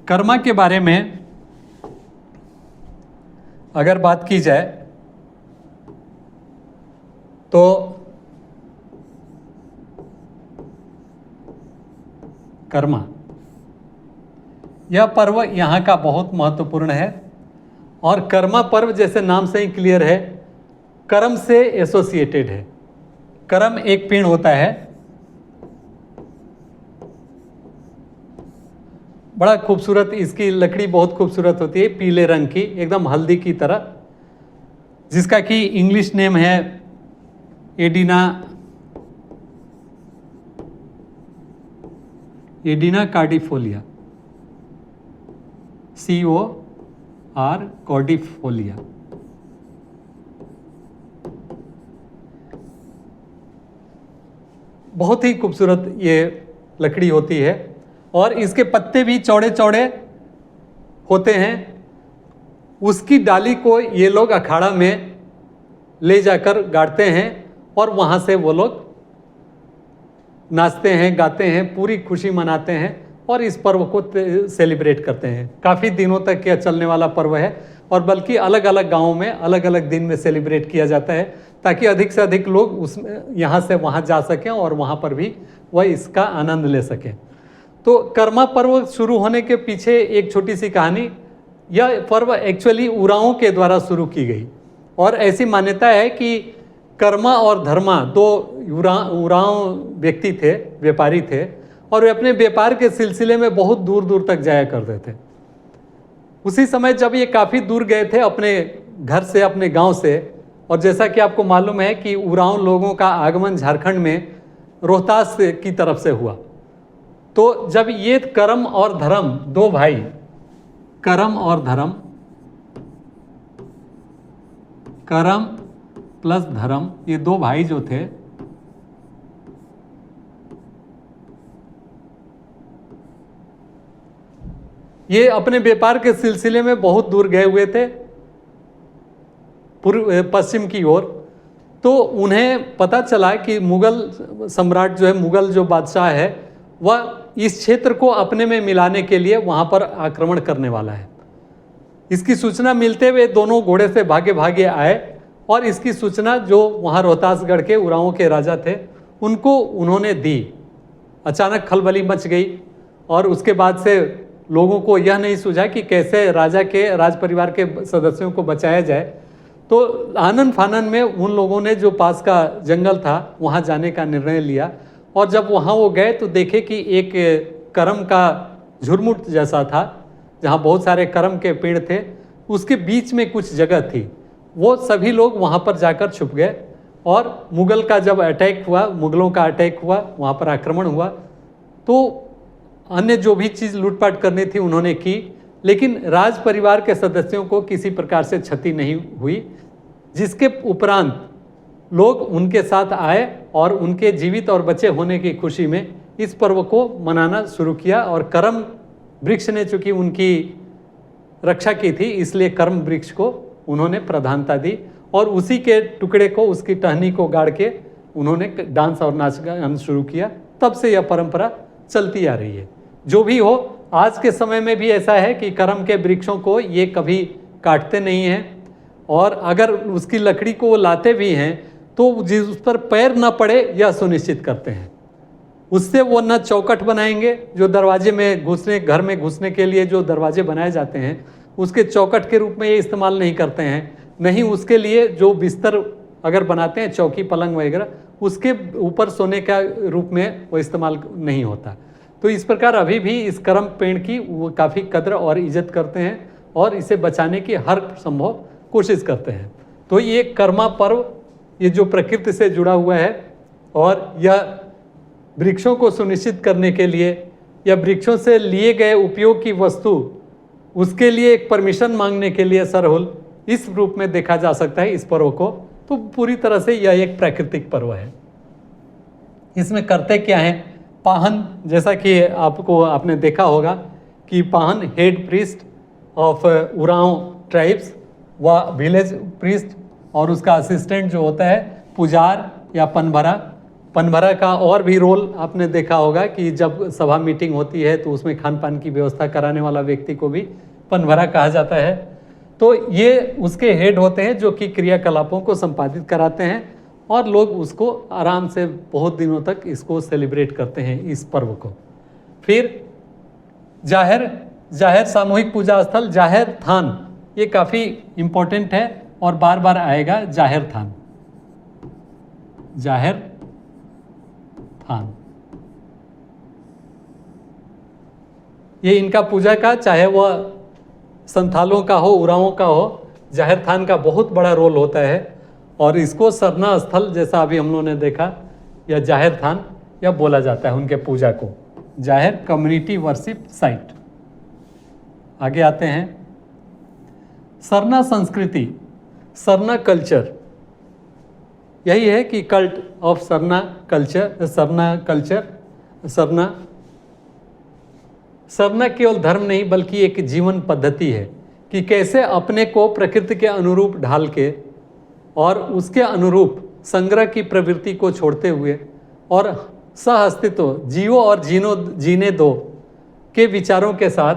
Speaker 1: कर्मा के बारे में अगर बात की जाए तो कर्मा, यह पर्व यहाँ का बहुत महत्वपूर्ण है। और कर्मा पर्व जैसे नाम से ही क्लियर है, कर्म से एसोसिएटेड है। कर्म एक पेड़ होता है, बड़ा खूबसूरत, इसकी लकड़ी बहुत खूबसूरत होती है, पीले रंग की, एकदम हल्दी की तरह। जिसका कि इंग्लिश नेम है एडिना कार्डिफोलिया, COR कॉर्डिफोलिया। बहुत ही खूबसूरत ये लकड़ी होती है और इसके पत्ते भी चौड़े चौड़े होते हैं। उसकी डाली को ये लोग अखाड़ा में ले जाकर गाड़ते हैं और वहाँ से वो लोग नाचते हैं, गाते हैं, पूरी खुशी मनाते हैं और इस पर्व को सेलिब्रेट करते हैं। काफ़ी दिनों तक यह चलने वाला पर्व है और बल्कि अलग अलग गाँवों में अलग अलग दिन में सेलिब्रेट किया जाता है ताकि अधिक से अधिक लोग उसमें यहाँ से वहाँ जा सकें और वहाँ पर भी वह इसका आनंद ले सकें। तो कर्मा पर्व शुरू होने के पीछे एक छोटी सी कहानी। यह पर्व एक्चुअली उरांव के द्वारा शुरू की गई और ऐसी मान्यता है कि कर्मा और धर्मा दो उरांव व्यक्ति थे, व्यापारी थे और वे अपने व्यापार के सिलसिले में बहुत दूर दूर तक जाया करते थे। उसी समय जब ये काफ़ी दूर गए थे अपने घर से, अपने गांव से, और जैसा कि आपको मालूम है कि उरांव लोगों का आगमन झारखंड में रोहतास की तरफ से हुआ, तो जब ये करम और धर्म दो भाई, करम और धर्म, करम प्लस धर्म, ये दो भाई जो थे ये अपने व्यापार के सिलसिले में बहुत दूर गए हुए थे पूर्व पश्चिम की ओर। तो उन्हें पता चला कि मुगल सम्राट जो है, मुगल जो बादशाह है, वह इस क्षेत्र को अपने में मिलाने के लिए वहाँ पर आक्रमण करने वाला है। इसकी सूचना मिलते हुए दोनों घोड़े से भागे भागे आए और इसकी सूचना जो वहाँ रोहतासगढ़ के उरांव के राजा थे उनको उन्होंने दी। अचानक खलबली मच गई और उसके बाद से लोगों को यह नहीं सूझा कि कैसे राजा के राज परिवार के सदस्यों को बचाया जाए। तो आनन फानन में उन लोगों ने जो पास का जंगल था वहाँ जाने का निर्णय लिया और जब वहाँ वो गए तो देखे कि एक करम का झुरमुट जैसा था जहाँ बहुत सारे करम के पेड़ थे, उसके बीच में कुछ जगह थी। वो सभी लोग वहाँ पर जाकर छुप गए और मुगल का जब अटैक हुआ, मुगलों का अटैक हुआ, वहाँ पर आक्रमण हुआ, तो अन्य जो भी चीज़ लूटपाट करनी थी उन्होंने की, लेकिन राज परिवार के सदस्यों को किसी प्रकार से क्षति नहीं हुई, जिसके उपरांत लोग उनके साथ आए और उनके जीवित और बचे होने की खुशी में इस पर्व को मनाना शुरू किया। और करम वृक्ष ने चूँकि उनकी रक्षा की थी इसलिए करम वृक्ष को उन्होंने प्रधानता दी और उसी के टुकड़े को, उसकी टहनी को गाड़ के उन्होंने डांस और नाच गाना शुरू किया। तब से यह परंपरा चलती आ रही है। जो भी हो, आज के समय में भी ऐसा है कि करम के वृक्षों को ये कभी काटते नहीं हैं और अगर उसकी लकड़ी को वो लाते भी हैं तो उस पर पैर न पड़े यह सुनिश्चित करते हैं। उससे वो न चौखट बनाएंगे, जो दरवाजे में घुसने, घर में घुसने के लिए जो दरवाजे बनाए जाते हैं उसके चौखट के रूप में ये इस्तेमाल नहीं करते हैं, नहीं उसके लिए जो बिस्तर अगर बनाते हैं, चौकी पलंग वगैरह, उसके ऊपर सोने का रूप में वो इस्तेमाल नहीं होता। तो इस प्रकार अभी भी इस करम पेड़ की वो काफ़ी कद्र और इज्जत करते हैं और इसे बचाने की हर संभव कोशिश करते हैं। तो ये कर्मा पर्व, ये जो प्रकृति से जुड़ा हुआ है और यह वृक्षों को सुनिश्चित करने के लिए या वृक्षों से लिए गए उपयोग की वस्तु, उसके लिए एक परमिशन मांगने के लिए सरहुल, इस रूप में देखा जा सकता है इस पर्व को। तो पूरी तरह से यह एक प्राकृतिक पर्व है। इसमें करते क्या हैं, पाहन, जैसा कि आपने देखा होगा कि Pahan head priest of Oraon tribes व विलेज प्रीस्ट और उसका असिस्टेंट जो होता है पुजार या पनभरा। पनभरा का और भी रोल आपने देखा होगा कि जब सभा मीटिंग होती है तो उसमें खान पान की व्यवस्था कराने वाला व्यक्ति को भी पनभरा कहा जाता है। तो ये उसके हेड होते हैं जो कि क्रियाकलापों को संपादित कराते हैं और लोग उसको आराम से बहुत दिनों तक इसको सेलिब्रेट करते हैं इस पर्व को। फिर जाहिर सामूहिक पूजा स्थल, जाहिर थान, ये काफ़ी इम्पोर्टेंट है और बार बार आएगा जाहिर थान, जाहिर थान। ये इनका पूजा का, चाहे वह संथालों का हो, उरांवों का हो, जाहिर थान का बहुत बड़ा रोल होता है और इसको सरना स्थल जैसा अभी हम लोगों ने देखा या जाहिर थान या बोला जाता है उनके पूजा को, जाहिर कम्युनिटी वर्शिप साइट। आगे आते हैं सरना संस्कृति, सरना कल्चर। यही है कि cult of Sarna culture, Sarna केवल धर्म नहीं बल्कि एक जीवन पद्धति है कि कैसे अपने को प्रकृति के अनुरूप ढाल के और उसके अनुरूप संग्रह की प्रवृत्ति को छोड़ते हुए और सह अस्तित्व जियो और जीने दो के विचारों के साथ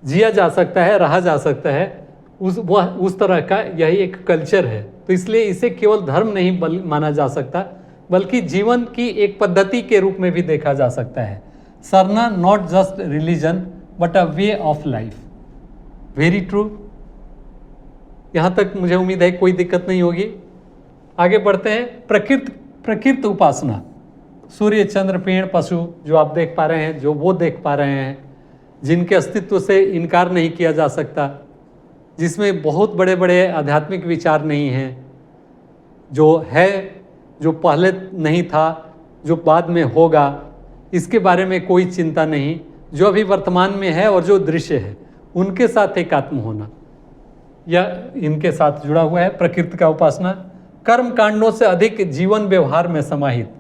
Speaker 1: जिया जा सकता है, रहा जा सकता है, उस तरह का यही एक कल्चर है। तो इसलिए इसे केवल धर्म नहीं माना जा सकता बल्कि जीवन की एक पद्धति के रूप में भी देखा जा सकता है। Sarna not just religion but a way of life. Very true. यहाँ तक मुझे उम्मीद है कोई दिक्कत नहीं होगी। आगे बढ़ते हैं प्रकृति उपासना। सूर्य, चंद्र, पेड़, पशु जो आप देख पा रहे हैं, जो वो देख पा रहे हैं, जिनके अस्तित्व से इनकार नहीं किया जा सकता, जिसमें बहुत बड़े बड़े आध्यात्मिक विचार नहीं हैं, जो है, जो पहले नहीं था, जो बाद में होगा, इसके बारे में कोई चिंता नहीं, जो अभी वर्तमान में है और जो दृश्य है उनके साथ एकात्म होना, यह इनके साथ जुड़ा हुआ है प्रकृति का उपासना। कर्म कांडों से अधिक जीवन व्यवहार में समाहित,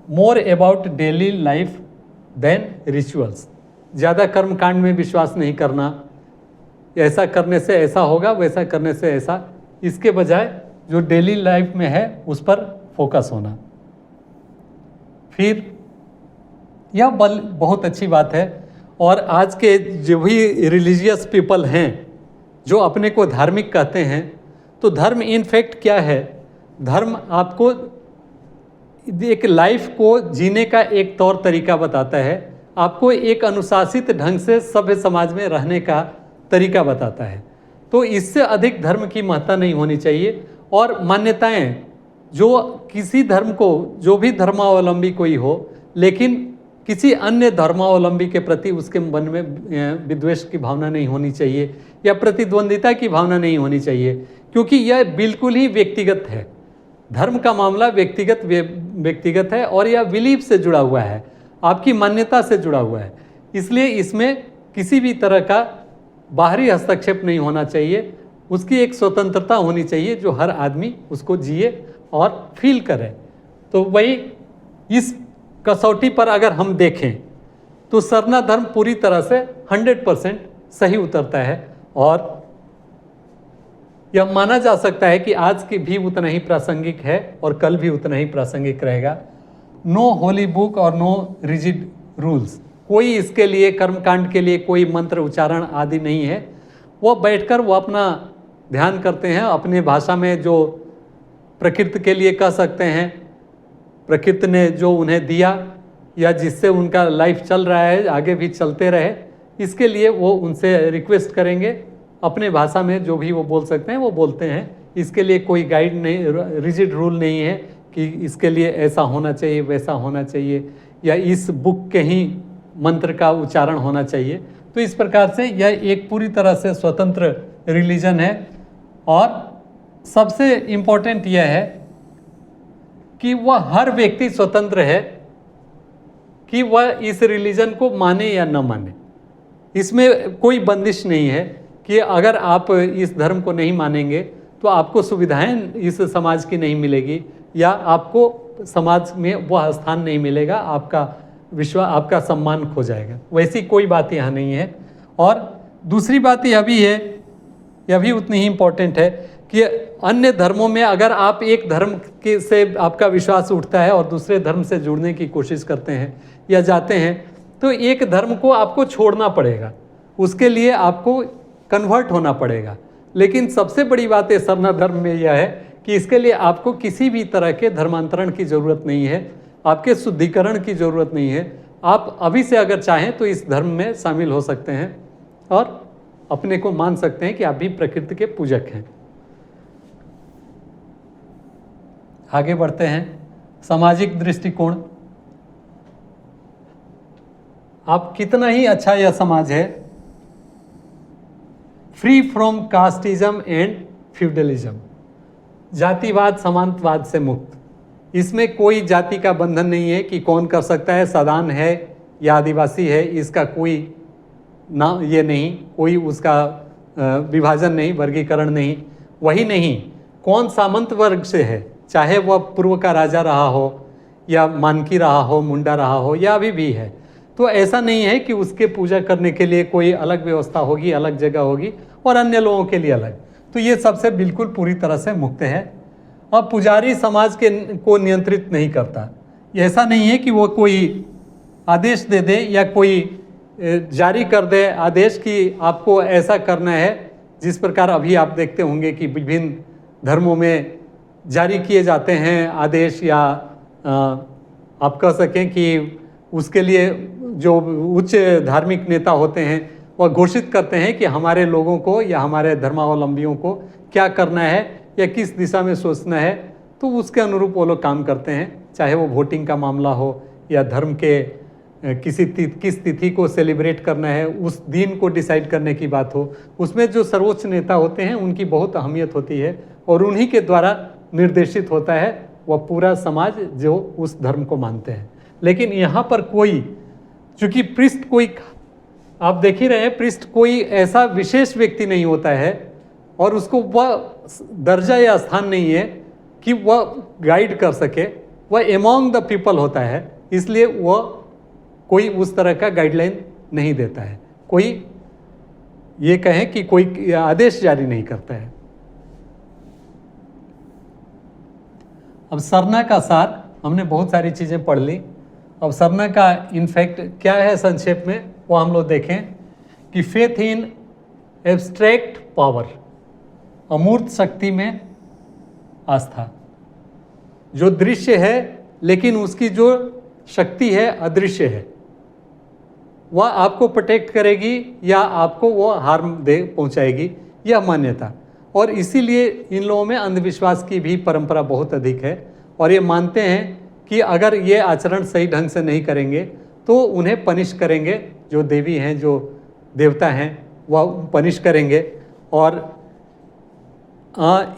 Speaker 1: more about daily life than rituals. ज़्यादा कर्म कांड में विश्वास नहीं करना, ऐसा करने से ऐसा होगा, वैसा करने से ऐसा, इसके बजाय जो डेली लाइफ में है उस पर फोकस होना। फिर यह बहुत अच्छी बात है। और आज के जो भी रिलीजियस पीपल हैं जो अपने को धार्मिक कहते हैं, तो धर्म इनफैक्ट क्या है? धर्म आपको एक लाइफ को जीने का एक तौर तरीका बताता है, आपको एक अनुशासित ढंग से सभ्य समाज में रहने का तरीका बताता है। तो इससे अधिक धर्म की महत्ता नहीं होनी चाहिए। और मान्यताएं, जो किसी धर्म को, जो भी धर्मावलंबी कोई हो, लेकिन किसी अन्य धर्मावलंबी के प्रति उसके मन में विद्वेष की भावना नहीं होनी चाहिए या प्रतिद्वंदिता की भावना नहीं होनी चाहिए, क्योंकि यह बिल्कुल ही व्यक्तिगत है। धर्म का मामला व्यक्तिगत है और यह बिलीफ से जुड़ा हुआ है, आपकी मान्यता से जुड़ा हुआ है। इसलिए इसमें किसी भी तरह का बाहरी हस्तक्षेप नहीं होना चाहिए, उसकी एक स्वतंत्रता होनी चाहिए जो हर आदमी उसको जिए और फील करे। तो वही इस कसौटी पर अगर हम देखें तो सरना धर्म पूरी तरह से 100% सही उतरता है और यह माना जा सकता है कि आज की भी उतना ही प्रासंगिक है और कल भी उतना ही प्रासंगिक रहेगा। नो होली बुक और नो रिजिड रूल्स, कोई इसके लिए कर्मकांड के लिए कोई मंत्र उच्चारण आदि नहीं है। वो बैठकर वो अपना ध्यान करते हैं, अपने भाषा में जो प्रकृति के लिए कह सकते हैं, प्रकृति ने जो उन्हें दिया या जिससे उनका लाइफ चल रहा है, आगे भी चलते रहे, इसके लिए वो उनसे रिक्वेस्ट करेंगे अपने भाषा में, जो भी वो बोल सकते हैं वो बोलते हैं। इसके लिए कोई गाइड नहीं, रिजिड रूल नहीं है कि इसके लिए ऐसा होना चाहिए, वैसा होना चाहिए, या इस बुक के ही मंत्र का उच्चारण होना चाहिए। तो इस प्रकार से यह एक पूरी तरह से स्वतंत्र रिलीजन है। और सबसे इम्पोर्टेंट यह है कि वह हर व्यक्ति स्वतंत्र है कि वह इस रिलीजन को माने या न माने। इसमें कोई बंदिश नहीं है कि अगर आप इस धर्म को नहीं मानेंगे तो आपको सुविधाएं इस समाज की नहीं मिलेगी या आपको समाज में वह स्थान नहीं मिलेगा, आपका सम्मान खो जाएगा। वैसी कोई बात यहाँ नहीं है। और दूसरी बात यह भी है, यह भी उतनी ही इम्पोर्टेंट है कि अन्य धर्मों में अगर आप एक धर्म के से आपका विश्वास उठता है और दूसरे धर्म से जुड़ने की कोशिश करते हैं या जाते हैं, तो एक धर्म को आपको छोड़ना पड़ेगा, उसके लिए आपको कन्वर्ट होना पड़ेगा। लेकिन सबसे बड़ी बात है सरना धर्म में यह है कि इसके लिए आपको किसी भी तरह के धर्मांतरण की ज़रूरत नहीं है, आपके शुद्धिकरण की ज़रूरत नहीं है। आप अभी से अगर चाहें तो इस धर्म में शामिल हो सकते हैं और अपने को मान सकते हैं कि आप भी प्रकृति के पूजक हैं। आगे बढ़ते हैं, सामाजिक दृष्टिकोण। आप कितना ही अच्छा यह समाज है, free from casteism and feudalism, जातिवाद सामंतवाद से मुक्त। इसमें कोई जाति का बंधन नहीं है कि कौन कर सकता है, सदान है या आदिवासी है, इसका कोई ना ये नहीं, कोई उसका विभाजन नहीं, वर्गीकरण नहीं। वही नहीं, कौन सामंत वर्ग से है, चाहे वह पूर्व का राजा रहा हो या मानकी रहा हो, मुंडा रहा हो या अभी भी है, तो ऐसा नहीं है कि उसके पूजा करने के लिए कोई अलग व्यवस्था होगी, अलग जगह होगी और अन्य लोगों के लिए अलग। तो ये सबसे बिल्कुल पूरी तरह से मुक्त है। अब पुजारी समाज को नियंत्रित नहीं करता। ऐसा नहीं है कि वो कोई आदेश दे दे या कोई जारी कर दे आदेश कि आपको ऐसा करना है, जिस प्रकार अभी आप देखते होंगे कि विभिन्न धर्मों में जारी किए जाते हैं आदेश, या आप कह सकें कि उसके लिए जो उच्च धार्मिक नेता होते हैं वह घोषित करते हैं कि हमारे लोगों को या हमारे धर्मावलंबियों को क्या करना है या किस दिशा में सोचना है, तो उसके अनुरूप वो लोग काम करते हैं। चाहे वो वोटिंग का मामला हो या धर्म के किस तिथि को सेलिब्रेट करना है, उस दिन को डिसाइड करने की बात हो, उसमें जो सर्वोच्च नेता होते हैं उनकी बहुत अहमियत होती है और उन्हीं के द्वारा निर्देशित होता है वह पूरा समाज जो उस धर्म को मानते हैं। लेकिन यहाँ पर कोई, चूँकि पृष्ठ कोई, आप देख ही रहे हैं, पृष्ठ कोई ऐसा विशेष व्यक्ति नहीं होता है और उसको वह दर्जा या स्थान नहीं है कि वह गाइड कर सके, वह एमॉन्ग द पीपल होता है, इसलिए वह कोई उस तरह का गाइडलाइन नहीं देता है, कोई ये कहें कि कोई आदेश जारी नहीं करता है। अब सरना का सार, हमने बहुत सारी चीज़ें पढ़ ली। अब सरना का इनफैक्ट क्या है संक्षेप में वो हम लोग देखें कि फेथ इन एब्स्ट्रैक्ट पावर, अमूर्त शक्ति में आस्था, जो दृश्य है लेकिन उसकी जो शक्ति है अदृश्य है, वह आपको प्रोटेक्ट करेगी या आपको वो हार्म पहुंचाएगी, यह मान्यता। और इसीलिए इन लोगों में अंधविश्वास की भी परंपरा बहुत अधिक है और ये मानते हैं कि अगर ये आचरण सही ढंग से नहीं करेंगे तो उन्हें पनिश करेंगे, जो देवी हैं, जो देवता हैं, वह पनिश करेंगे। और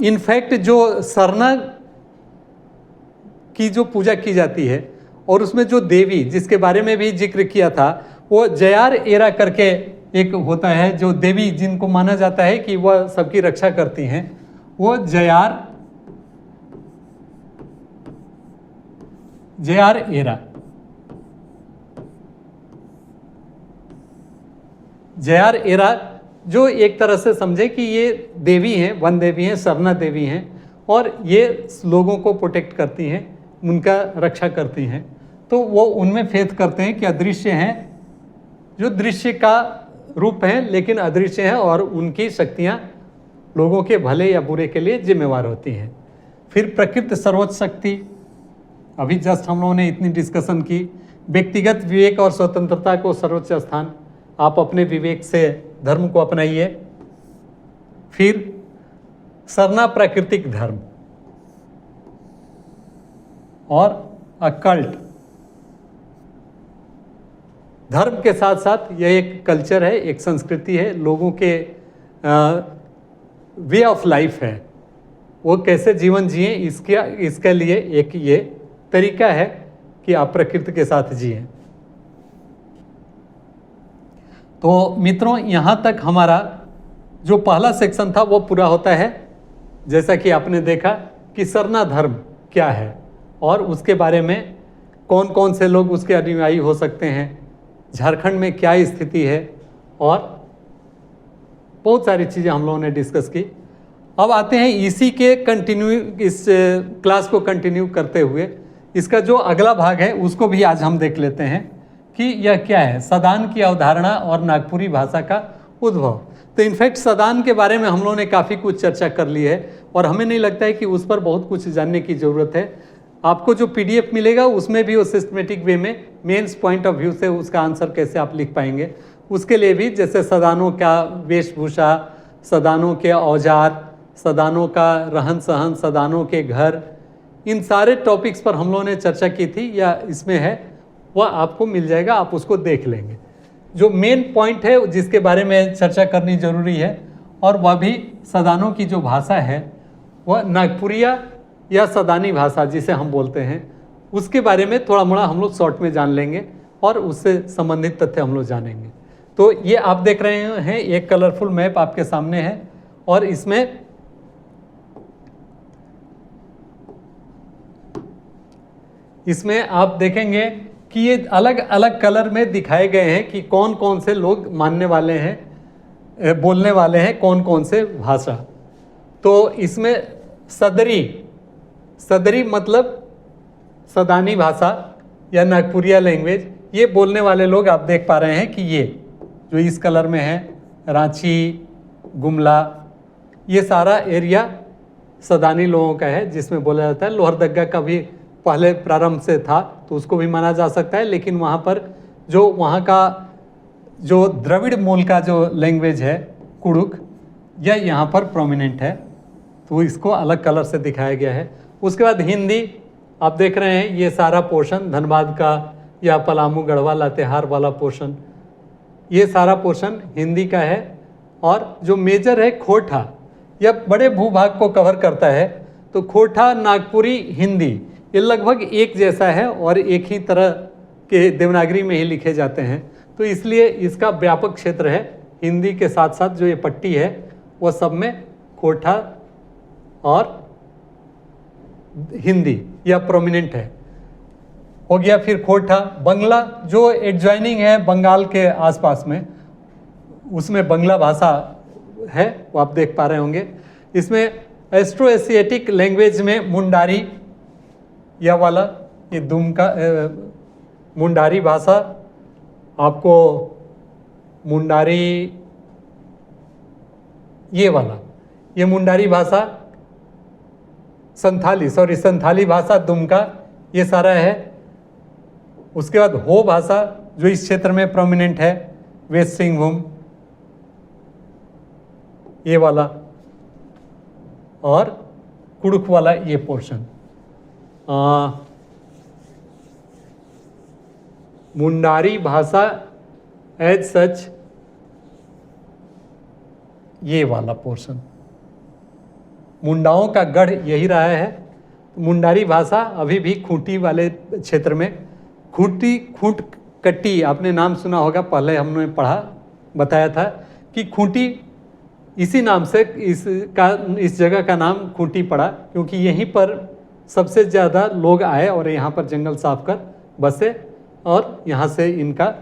Speaker 1: इनफैक्ट जो सरना की जो पूजा की जाती है और उसमें जो देवी जिसके बारे में भी जिक्र किया था, वो जयार एरा करके एक होता है, जो देवी जिनको माना जाता है कि वह सबकी रक्षा करती हैं, वो जयार एरा, जयार एरा, जो एक तरह से समझे कि ये देवी हैं, वन देवी हैं, सरना देवी हैं और ये लोगों को प्रोटेक्ट करती हैं, उनका रक्षा करती हैं। तो वो उनमें फेथ करते हैं कि अदृश्य हैं, जो दृश्य का रूप है लेकिन अदृश्य है और उनकी शक्तियाँ लोगों के भले या बुरे के लिए जिम्मेवार होती हैं। फिर प्रकृति सर्वोच्च शक्ति, अभी जस्ट हम लोगों ने इतनी डिस्कशन की। व्यक्तिगत विवेक और स्वतंत्रता को सर्वोच्च स्थान, आप अपने विवेक से धर्म को अपनाइए। फिर सरना प्राकृतिक धर्म और अकल्ट, धर्म के साथ साथ यह एक कल्चर है, एक संस्कृति है, लोगों के वे ऑफ लाइफ है, वो कैसे जीवन जिए इसके लिए एक ये तरीका है कि आप प्रकृति के साथ जिए। तो मित्रों, यहाँ तक हमारा जो पहला सेक्शन था वो पूरा होता है। जैसा कि आपने देखा कि सरना धर्म क्या है और उसके बारे में कौन कौन से लोग उसके अनुयायी हो सकते हैं, झारखंड में क्या स्थिति है और बहुत सारी चीज़ें हम लोगों ने डिस्कस की। अब आते हैं इसी के इस क्लास को कंटिन्यू करते हुए इसका जो अगला भाग है उसको भी आज हम देख लेते हैं कि यह क्या है, सदान की अवधारणा और नागपुरी भाषा का उद्भव। तो इनफैक्ट सदान के बारे में हम लोगों ने काफ़ी कुछ चर्चा कर ली है और हमें नहीं लगता है कि उस पर बहुत कुछ जानने की ज़रूरत है। आपको जो PDF मिलेगा उसमें भी वो सिस्टमेटिक वे में मेंस पॉइंट ऑफ व्यू से उसका आंसर कैसे आप लिख पाएंगे, उसके लिए भी जैसे सदानों का वेशभूषा, सदानों के औजार, सदानों का रहन सहन, सदानों के घर, इन सारे टॉपिक्स पर हम लोगों ने चर्चा की थी या इसमें है, वह आपको मिल जाएगा, आप उसको देख लेंगे। जो मेन पॉइंट है जिसके बारे में चर्चा करनी जरूरी है और वह भी सदानों की जो भाषा है वह नागपुरिया या सदानी भाषा जिसे हम बोलते हैं, उसके बारे में थोड़ा मोड़ा हम लोग शॉर्ट में जान लेंगे और उससे संबंधित तथ्य हम लोग जानेंगे। तो ये आप देख रहे हैं एक कलरफुल मैप आपके सामने है और इसमें आप देखेंगे कि ये अलग अलग कलर में दिखाए गए हैं कि कौन कौन से लोग मानने वाले हैं, बोलने वाले हैं कौन कौन से भाषा। तो इसमें सदरी मतलब सदानी भाषा या नागपुरिया लैंग्वेज, ये बोलने वाले लोग आप देख पा रहे हैं कि ये जो इस कलर में है, रांची, गुमला, ये सारा एरिया सदानी लोगों का है जिसमें बोला जाता है। लोहरदग्गा का भी पहले प्रारंभ से था तो उसको भी माना जा सकता है, लेकिन वहाँ पर जो वहाँ का जो द्रविड़ मूल का जो लैंग्वेज है कुड़ुक, यह यहाँ पर प्रोमिनेंट है, तो इसको अलग कलर से दिखाया गया है। उसके बाद हिंदी आप देख रहे हैं, ये सारा पोर्शन धनबाद का या पलामू, गढ़वा, लातेहार वाला पोर्शन, ये सारा पोर्शन हिंदी का है। और जो मेजर है खोटा, यह बड़े भूभाग को कवर करता है। तो खोटा, नागपुरी, हिंदी ये लगभग एक जैसा है और एक ही तरह के देवनागरी में ही लिखे जाते हैं, तो इसलिए इसका व्यापक क्षेत्र है। हिंदी के साथ साथ जो ये पट्टी है वह सब में खोटा और हिंदी यह प्रोमिनेंट है, हो गया। फिर खोटा, बंगला जो एडजॉइनिंग है बंगाल के आसपास में, उसमें बंगला भाषा है, वो आप देख पा रहे होंगे। इसमें एस्ट्रो एशियाटिक लैंग्वेज में मुंडारी यह वाला, ये दुमका मुंडारी भाषा, आपको मुंडारी ये वाला, ये मुंडारी भाषा, संथाली भाषा, दुमका, ये सारा है। उसके बाद हो भाषा जो इस क्षेत्र में प्रोमिनेंट है, वेस्ट सिंहभूम ये वाला, और कुड़ुक वाला ये पोर्शन। मुंडारी भाषा एज सच ये वाला पोर्शन, मुंडाओं का गढ़ यही रहा है। मुंडारी भाषा अभी भी खूंटी वाले क्षेत्र में, खूंट कट्टी आपने नाम सुना होगा, पहले हमने बताया था कि खूंटी इसी नाम से इस जगह का नाम खूंटी पड़ा, क्योंकि यहीं पर सबसे ज़्यादा लोग आए और यहाँ पर जंगल साफ कर बसे और यहाँ से इनका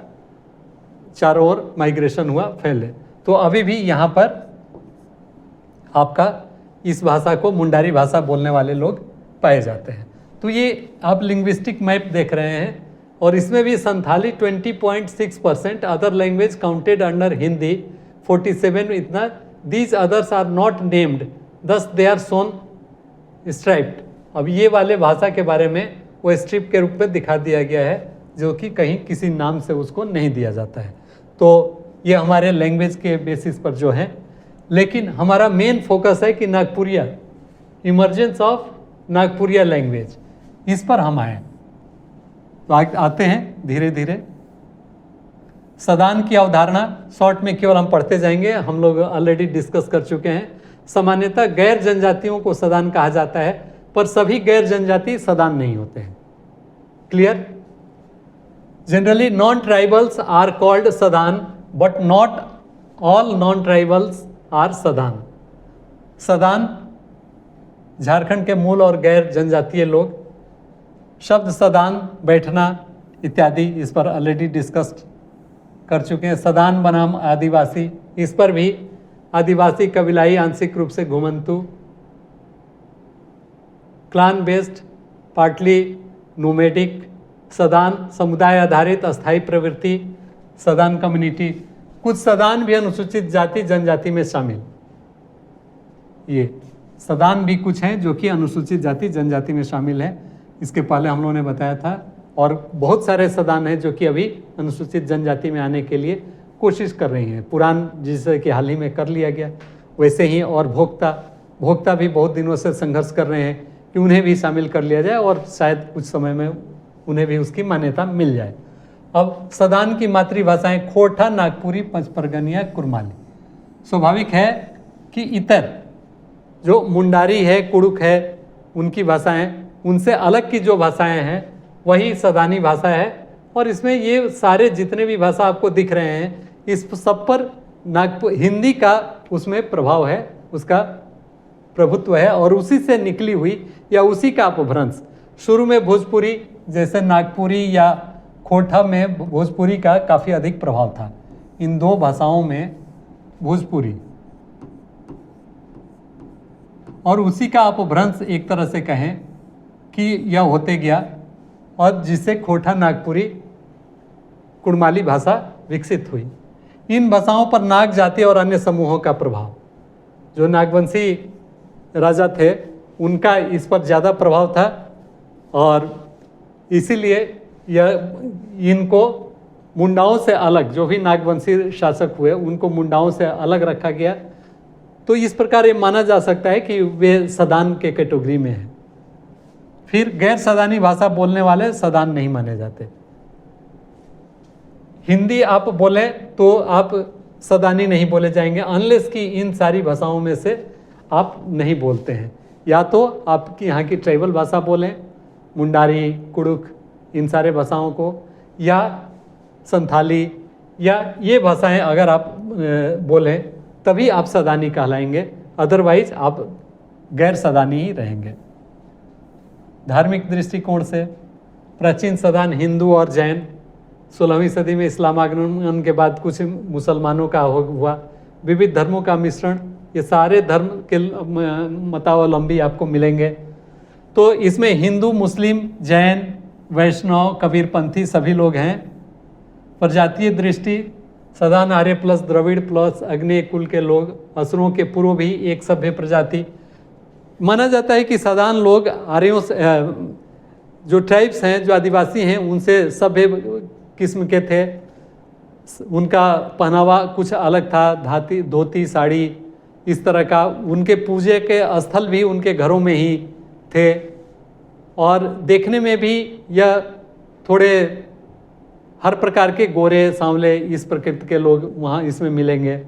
Speaker 1: चारों ओर माइग्रेशन हुआ, फैले। तो अभी भी यहाँ पर आपका इस भाषा को मुंडारी भाषा बोलने वाले लोग पाए जाते हैं। तो ये आप लिंग्विस्टिक मैप देख रहे हैं और इसमें भी Santhali 20.6%, other language counted under Hindi 47, इतना, these others are not named thus they are Son striped. अब ये वाले भाषा के बारे में वो स्ट्रिप के रूप में दिखा दिया गया है, जो कि कहीं किसी नाम से उसको नहीं दिया जाता है। तो ये हमारे लैंग्वेज के बेसिस पर जो है, लेकिन हमारा मेन फोकस है कि Nagpuria, emergence of Nagpuria language, इस पर हम आए। तो आते हैं धीरे धीरे। सदान की अवधारणा शॉर्ट में केवल हम पढ़ते जाएंगे, हम लोग ऑलरेडी डिस्कस कर चुके हैं। सामान्यतः गैर जनजातियों को सदान कहा जाता है, पर सभी गैर जनजाति सदान नहीं होते हैं। Clear? Generally non tribals are called Sadan, but not all non tribals are Sadan. Sadan Jharkhand के मूल और गैर जनजातीय लोग। शब्द सदान, बैठना इत्यादि, इस पर ऑलरेडी डिस्कस्ड कर चुके हैं। सदान बनाम आदिवासी, इस पर भी आदिवासी, कबीलाई, आंशिक रूप से घुमंतु, क्लान बेस्ड, पार्टली नोमेडिक, सदान समुदाय आधारित अस्थायी प्रवृत्ति, सदान कम्युनिटी। कुछ सदान भी अनुसूचित जाति जनजाति में शामिल, ये सदान भी कुछ हैं जो कि अनुसूचित जाति जनजाति में शामिल है। इसके पहले हम लोगों ने बताया था। और बहुत सारे सदान हैं जो कि अभी अनुसूचित जनजाति में आने के लिए कोशिश कर रही हैं। पुरान जिसे कि हाल ही में कर लिया गया, वैसे ही। और भोक्ता भी बहुत दिनों से संघर्ष कर रहे हैं कि उन्हें भी शामिल कर लिया जाए और शायद कुछ समय में उन्हें भी उसकी मान्यता मिल जाए। अब सदान की मातृभाषाएं खोटा, नागपुरी, पंचपरगनिया, कुरमाली। स्वाभाविक है कि इतर जो मुंडारी है, कुड़ुक है, उनकी भाषाएं, उनसे अलग की जो भाषाएं हैं वही सदानी भाषा है। और इसमें ये सारे जितने भी भाषा आपको दिख रहे हैं, इस सब पर नागपुर हिंदी का उसमें प्रभाव है, उसका प्रभुत्व है, और उसी से निकली हुई या उसी का अपभ्रंश। शुरू में भोजपुरी, जैसे नागपुरी या खोटा में भोजपुरी का काफ़ी अधिक प्रभाव था। इन दो भाषाओं में भोजपुरी और उसी का अपभ्रंश एक तरह से कहें कि यह होते गया, और जिससे खोटा नागपुरी कुड़माली भाषा विकसित हुई। इन भाषाओं पर नाग जाति और अन्य समूहों का प्रभाव, जो नागवंशी राजा थे उनका इस पर ज़्यादा प्रभाव था, और इसीलिए यह इनको मुंडाओं से अलग, जो भी नागवंशी शासक हुए उनको मुंडाओं से अलग रखा गया। तो इस प्रकार ये माना जा सकता है कि वे सदान के कैटेगरी में हैं। फिर गैर सदानी भाषा बोलने वाले सदान नहीं माने जाते। हिंदी आप बोले तो आप सदानी नहीं बोले जाएंगे, अनलेस कि इन सारी भाषाओं में से आप नहीं बोलते हैं। या तो आपकी यहाँ की ट्राइबल भाषा बोलें, मुंडारी, कुड़ुक, इन सारे भाषाओं को, या संथाली, या ये भाषाएं अगर आप बोलें तभी आप सदानी कहलाएंगे, अदरवाइज आप गैर सदानी ही रहेंगे। धार्मिक दृष्टिकोण से प्राचीन सदान हिंदू और जैन, 16वीं सदी में इस्लाम आगमन के बाद कुछ मुसलमानों का हुआ, विविध धर्मों का मिश्रण, ये सारे धर्म के मतावलंबी आपको मिलेंगे। तो इसमें हिंदू, मुस्लिम, जैन, वैष्णव, कबीरपंथी सभी लोग हैं। प्रजातीय दृष्टि सदान आर्य प्लस द्रविड़ प्लस अग्नेय कुल के लोग, असुरों के पूर्व भी एक सभ्य प्रजाति। माना जाता है कि सदान लोग आर्यों से, जो ट्राइब्स हैं, जो आदिवासी हैं, उनसे सभ्य किस्म के थे। उनका पहनावा कुछ अलग था, धोती, साड़ी, इस तरह का। उनके पूजे के स्थल भी उनके घरों में ही थे, और देखने में भी यह थोड़े हर प्रकार के गोरे, सांवले, इस प्रकृति के लोग वहाँ इसमें मिलेंगे।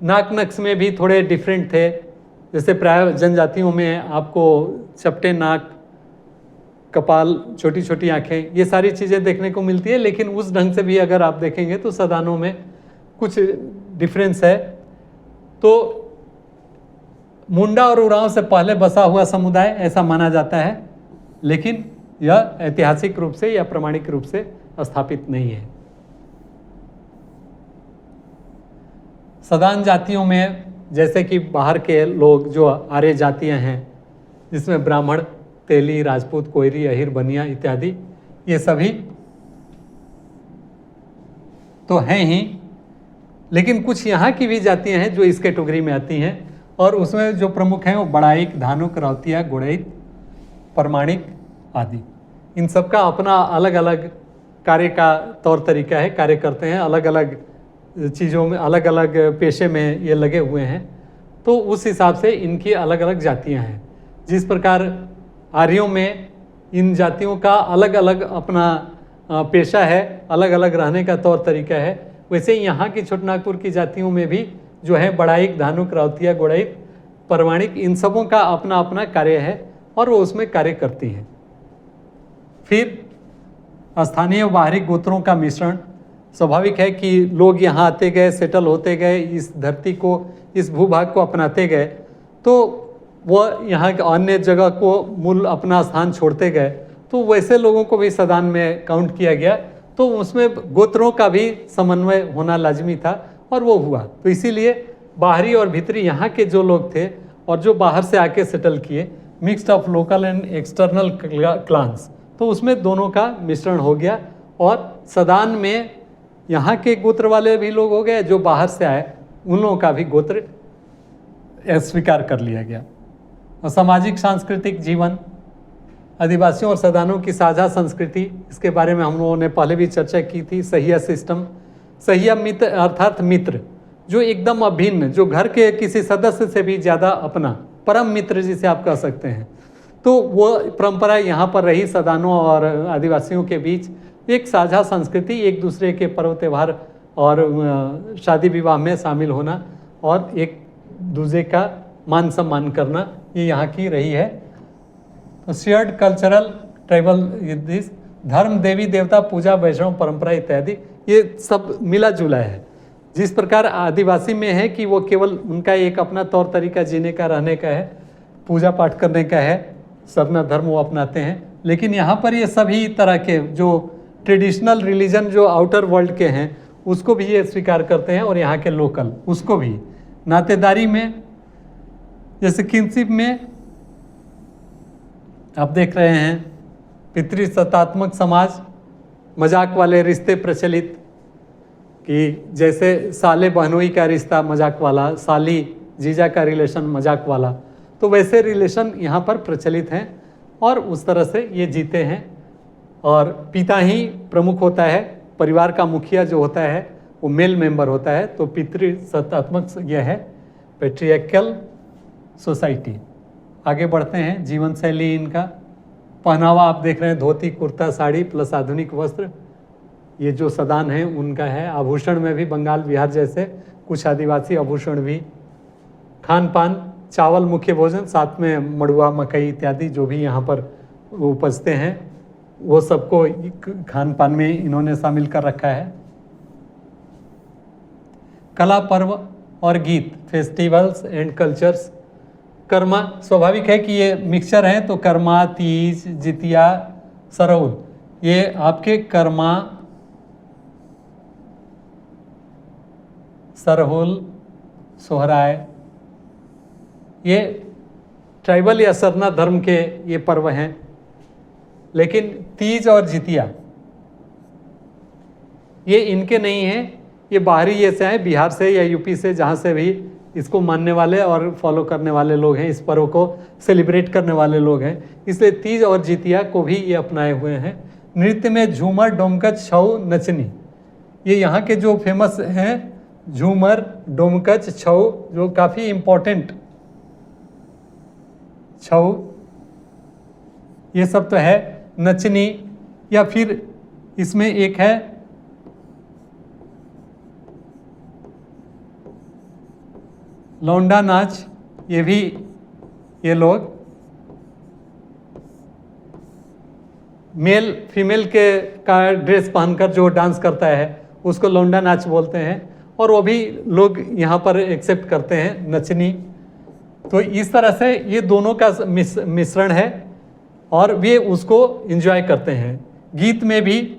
Speaker 1: नाक नक्श में भी थोड़े डिफरेंट थे, जैसे प्राय जनजातियों में आपको चपटे नाक, कपाल, छोटी छोटी आँखें, ये सारी चीज़ें देखने को मिलती है। लेकिन उस ढंग से भी अगर आप देखेंगे तो सदानों में कुछ डिफरेंस है। तो मुंडा और उरांव से पहले बसा हुआ समुदाय ऐसा माना जाता है, लेकिन यह ऐतिहासिक रूप से या प्रमाणिक रूप से स्थापित नहीं है। सदान जातियों में जैसे कि बाहर के लोग जो आर्य जातियां हैं, जिसमें ब्राह्मण, तेली, राजपूत, कोयरी, अहिर, बनिया इत्यादि, ये सभी तो हैं ही, लेकिन कुछ यहाँ की भी जातियां हैं जो इस कैटेगरी में आती हैं, और उसमें जो प्रमुख हैं वो बड़ाइक, धानुक, राउतिया, गोड़ैत, परमाणिक आदि। इन सब का अपना अलग अलग कार्य का तौर तरीका है, कार्य करते हैं, अलग अलग चीज़ों में, अलग अलग पेशे में ये लगे हुए हैं। तो उस हिसाब से इनकी अलग अलग जातियां हैं। जिस प्रकार आर्यों में इन जातियों का अलग अलग अपना पेशा है, अलग अलग रहने का तौर तरीका है, वैसे यहाँ की छोटनागपुर की जातियों में भी जो है बड़ाइक, धानुक, राउतिया, गोड़ैत, परमाणिक, इन सबों का अपना अपना कार्य है और वो उसमें कार्य करती हैं। फिर स्थानीय बाहरी गोत्रों का मिश्रण। स्वाभाविक है कि लोग यहाँ आते गए, सेटल होते गए, इस धरती को, इस भूभाग को अपनाते गए, तो वह यहाँ के अन्य जगह को मूल अपना स्थान छोड़ते गए, तो वैसे लोगों को भी सदान में काउंट किया गया। तो उसमें गोत्रों का भी समन्वय होना लाजमी था और वो हुआ। तो इसीलिए बाहरी और भीतरी यहाँ के जो लोग थे और जो बाहर से आके सेटल किए, mixed of local and external clans, तो उसमें दोनों का मिश्रण हो गया। और सदान में यहाँ के गोत्र वाले भी लोग हो गए, जो बाहर से आए उन लोगों का भी गोत्र स्वीकार कर लिया गया। और सामाजिक सांस्कृतिक जीवन, आदिवासियों और सदानों की साझा संस्कृति, इसके बारे में हम लोगों ने पहले भी चर्चा की थी। सहिया सिस्टम, सहिया मित्र अर्थात मित्र, जो एकदम अभिन्न, जो घर के किसी सदस्य से भी ज़्यादा अपना, परम मित्र जिसे आप कह सकते हैं। तो वो परंपरा यहाँ पर रही सदानों और आदिवासियों के बीच। एक साझा संस्कृति, एक दूसरे के पर्व त्यौहार और शादी विवाह में शामिल होना, और एक दूसरे का मान सम्मान करना, ये यहाँ की रही है। तो शेयर्ड कल्चरल ट्राइबल दिस, धर्म, देवी देवता, पूजा, वैष्णव परंपरा इत्यादि, ये सब मिला जुला है। जिस प्रकार आदिवासी में है कि वो केवल उनका एक अपना तौर तरीका जीने का, रहने का है, पूजा पाठ करने का है, अपना धर्म वो अपनाते हैं, लेकिन यहाँ पर ये सभी तरह के जो ट्रेडिशनल रिलीजन जो आउटर वर्ल्ड के हैं उसको भी ये स्वीकार करते हैं, और यहाँ के लोकल उसको भी। नातेदारी में जैसे किनशिप में आप देख रहे हैं पितृसत्तात्मक समाज, मजाक वाले रिश्ते प्रचलित, कि जैसे साले बहनोई का रिश्ता मजाक वाला, साली जीजा का रिलेशन मजाक वाला, तो वैसे रिलेशन यहाँ पर प्रचलित हैं और उस तरह से ये जीते हैं। और पिता ही प्रमुख होता है, परिवार का मुखिया जो होता है वो मेल मेंबर होता है, तो पितृसत्तात्मक यह है पैट्रियार्कल सोसाइटी। आगे बढ़ते हैं, जीवन शैली इनका, पहनावा आप देख रहे हैं धोती कुर्ता साड़ी प्लस आधुनिक वस्त्र, ये जो सदान है उनका है। आभूषण में भी बंगाल बिहार जैसे कुछ आदिवासी आभूषण भी। खान पान, चावल मुख्य भोजन, साथ में मड़ुआ मकई इत्यादि जो भी यहाँ पर उपजते हैं वो सबको खान पान में इन्होंने शामिल कर रखा है। कला, पर्व और गीत, फेस्टिवल्स एंड कल्चर्स। कर्मा, स्वाभाविक है कि ये मिक्सचर हैं, तो कर्मा, तीज, जितिया, सरहुल, ये आपके कर्मा, सरहुल, सोहराय, ये ट्राइबल या सरना धर्म के ये पर्व हैं। लेकिन तीज और जितिया ये इनके नहीं हैं, ये बाहरी ये से हैं, बिहार से या यूपी से, जहाँ से भी इसको मानने वाले और फॉलो करने वाले लोग हैं, इस पर्व को सेलिब्रेट करने वाले लोग हैं, इसलिए तीज और जितिया को भी ये अपनाए हुए हैं। नृत्य में झूमर, डोमकच, छऊ, नचनी, ये यहाँ के जो फेमस हैं, झूमर, डोमकच, छऊ, जो काफ़ी इम्पोर्टेंट, छऊ ये सब तो है। नचनी, या फिर इसमें एक है लौंडा नाच, ये भी ये लोग मेल फीमेल के का ड्रेस पहनकर जो डांस करता है उसको लौंडा नाच बोलते हैं, और वो भी लोग यहाँ पर एक्सेप्ट करते हैं, नचनी। तो इस तरह से ये दोनों का मिश्रण है और वे उसको एंजॉय करते हैं। गीत में भी,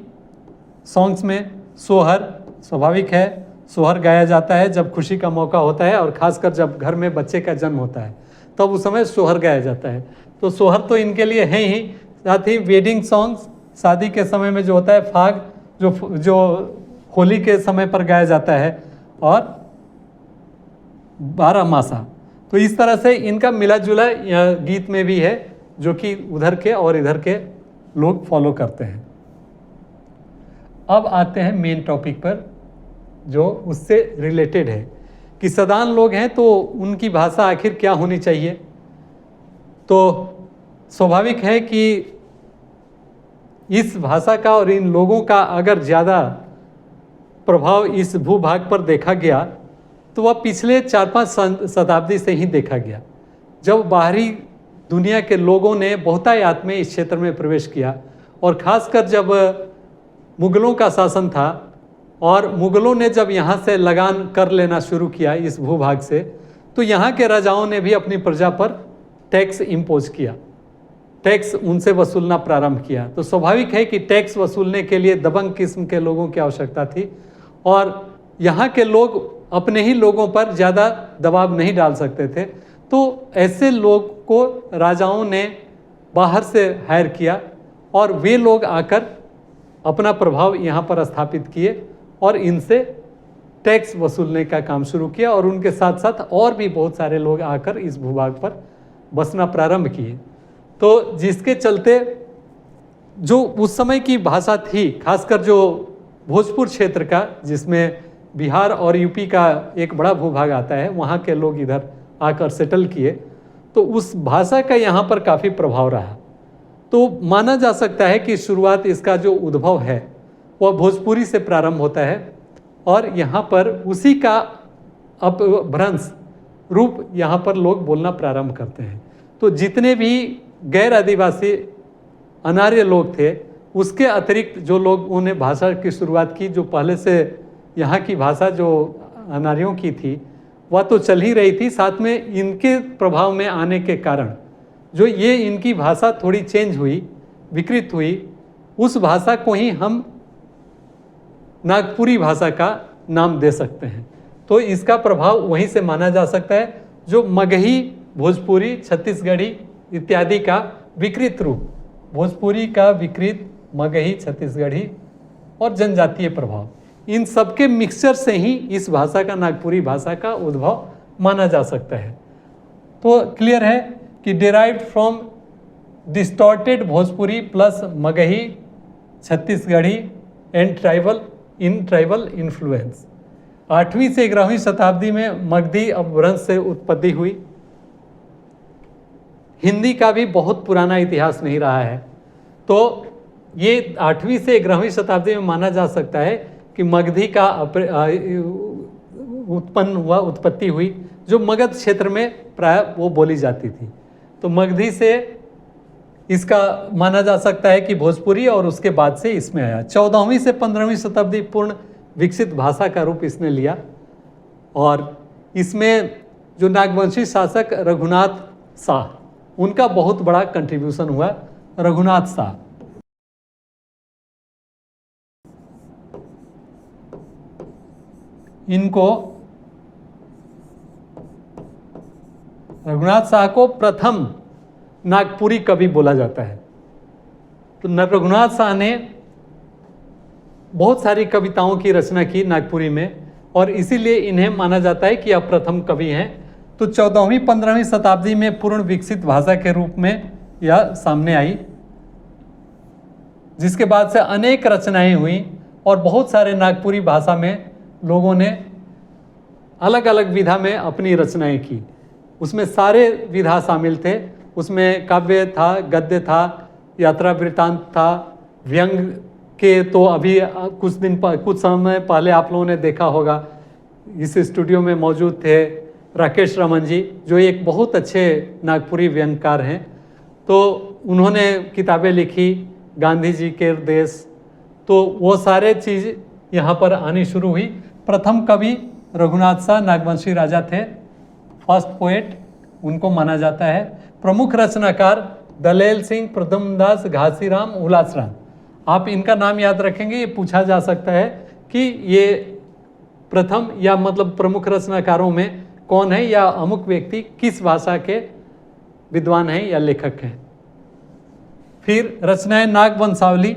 Speaker 1: सॉन्ग्स में सोहर, स्वाभाविक है सोहर गाया जाता है जब खुशी का मौका होता है, और ख़ासकर जब घर में बच्चे का जन्म होता है तब उस समय सोहर गाया जाता है। तो सोहर तो इनके लिए है ही, साथ ही वेडिंग सॉन्ग्स, शादी के समय में जो होता है, फाग जो होली के समय पर गाया जाता है, और 12 मासा। तो इस तरह से इनका मिला जुला गीत में भी है, जो कि उधर के और इधर के लोग फॉलो करते हैं। अब आते हैं मेन टॉपिक पर जो उससे रिलेटेड है कि सदान लोग हैं तो उनकी भाषा आखिर क्या होनी चाहिए। तो स्वाभाविक है कि इस भाषा का और इन लोगों का अगर ज़्यादा प्रभाव इस भूभाग पर देखा गया तो वह पिछले 4-5 शताब्दी से ही देखा गया, जब बाहरी दुनिया के लोगों ने बहुतायत में इस क्षेत्र में प्रवेश किया, और ख़ासकर जब मुग़लों का शासन था और मुग़लों ने जब यहाँ से लगान कर लेना शुरू किया इस भूभाग से, तो यहाँ के राजाओं ने भी अपनी प्रजा पर टैक्स इम्पोज किया, टैक्स उनसे वसूलना प्रारंभ किया। तो स्वाभाविक है कि टैक्स वसूलने के लिए दबंग किस्म के लोगों की आवश्यकता थी, और यहाँ के लोग अपने ही लोगों पर ज़्यादा दबाव नहीं डाल सकते थे। तो ऐसे लोग को राजाओं ने बाहर से हायर किया, और वे लोग आकर अपना प्रभाव यहाँ पर स्थापित किए और इनसे टैक्स वसूलने का काम शुरू किया, और उनके साथ साथ और भी बहुत सारे लोग आकर इस भूभाग पर बसना प्रारंभ किए। तो जिसके चलते जो उस समय की भाषा थी, खासकर जो भोजपुर क्षेत्र का, जिसमें बिहार और यूपी का एक बड़ा भूभाग आता है, वहाँ के लोग इधर आकर सेटल किए, तो उस भाषा का यहाँ पर काफ़ी प्रभाव रहा। तो माना जा सकता है कि शुरुआत इसका जो उद्भव है वह भोजपुरी से प्रारंभ होता है, और यहाँ पर उसी का अपभ्रंश रूप यहाँ पर लोग बोलना प्रारंभ करते हैं। तो जितने भी गैर आदिवासी अनार्य लोग थे, उसके अतिरिक्त जो लोगों ने भाषा की शुरुआत की, जो पहले से यहाँ की भाषा जो अनार्यों की थी वह तो चल ही रही थी, साथ में इनके प्रभाव में आने के कारण जो ये इनकी भाषा थोड़ी चेंज हुई, विकृत हुई, उस भाषा को ही हम नागपुरी भाषा का नाम दे सकते हैं। तो इसका प्रभाव वहीं से माना जा सकता है, जो मगही, भोजपुरी, छत्तीसगढ़ी इत्यादि का विकृत रूप, भोजपुरी का विकृत, मगही, छत्तीसगढ़ी और जनजातीय प्रभाव, इन सबके मिक्सचर से ही इस भाषा का, नागपुरी भाषा का उद्भव माना जा सकता है। तो क्लियर है कि derived from distorted Bhojpuri plus Magahi, Chhattisgarhi and tribal influence. 8वीं से 11वीं शताब्दी में मगधी अपभ्रंश से उत्पत्ति हुई। हिंदी का भी बहुत पुराना इतिहास नहीं रहा है, तो ये 8वीं से 11वीं शताब्दी में माना जा सकता है कि मगधी का उत्पत्ति हुई, जो मगध क्षेत्र में प्राय वो बोली जाती थी। तो मगधी से इसका माना जा सकता है कि भोजपुरी, और उसके बाद से इसमें आया। 14वीं से 15वीं शताब्दी पूर्ण विकसित भाषा का रूप इसने लिया, और इसमें जो नागवंशी शासक रघुनाथ शाह, उनका बहुत बड़ा कंट्रीब्यूशन हुआ। रघुनाथ शाह रघुनाथ शाह को प्रथम नागपुरी कवि बोला जाता है। तो रघुनाथ शाह ने बहुत सारी कविताओं की रचना की नागपुरी में, और इसीलिए इन्हें माना जाता है कि अब प्रथम कवि हैं। तो 14वीं 15वीं शताब्दी में पूर्ण विकसित भाषा के रूप में यह सामने आई, जिसके बाद से अनेक रचनाएं हुई, और बहुत सारे नागपुरी भाषा में लोगों ने अलग अलग विधा में अपनी रचनाएं की। उसमें सारे विधा शामिल थे, उसमें काव्य था, गद्य था, यात्रा वृत्तांत था, व्यंग के तो अभी कुछ समय पहले आप लोगों ने देखा होगा, इस स्टूडियो में मौजूद थे राकेश रमन जी, जो एक बहुत अच्छे नागपुरी व्यंगकार हैं। तो उन्होंने किताबें लिखी, गांधी जी के देश, तो वो सारे चीज़ यहाँ पर आनी शुरू हुई। प्रथम कवि रघुनाथ शाह नागवंशी राजा थे, फर्स्ट पोएट उनको माना जाता है। प्रमुख रचनाकार दलेल सिंह, प्रद्युम्नदास, घासीराम, उल्लासराम। आप इनका नाम याद रखेंगे, ये पूछा जा सकता है कि ये प्रथम या मतलब प्रमुख रचनाकारों में कौन है, या अमुक व्यक्ति किस भाषा के विद्वान हैं या लेखक हैं। फिर रचनाएं नागवंशावली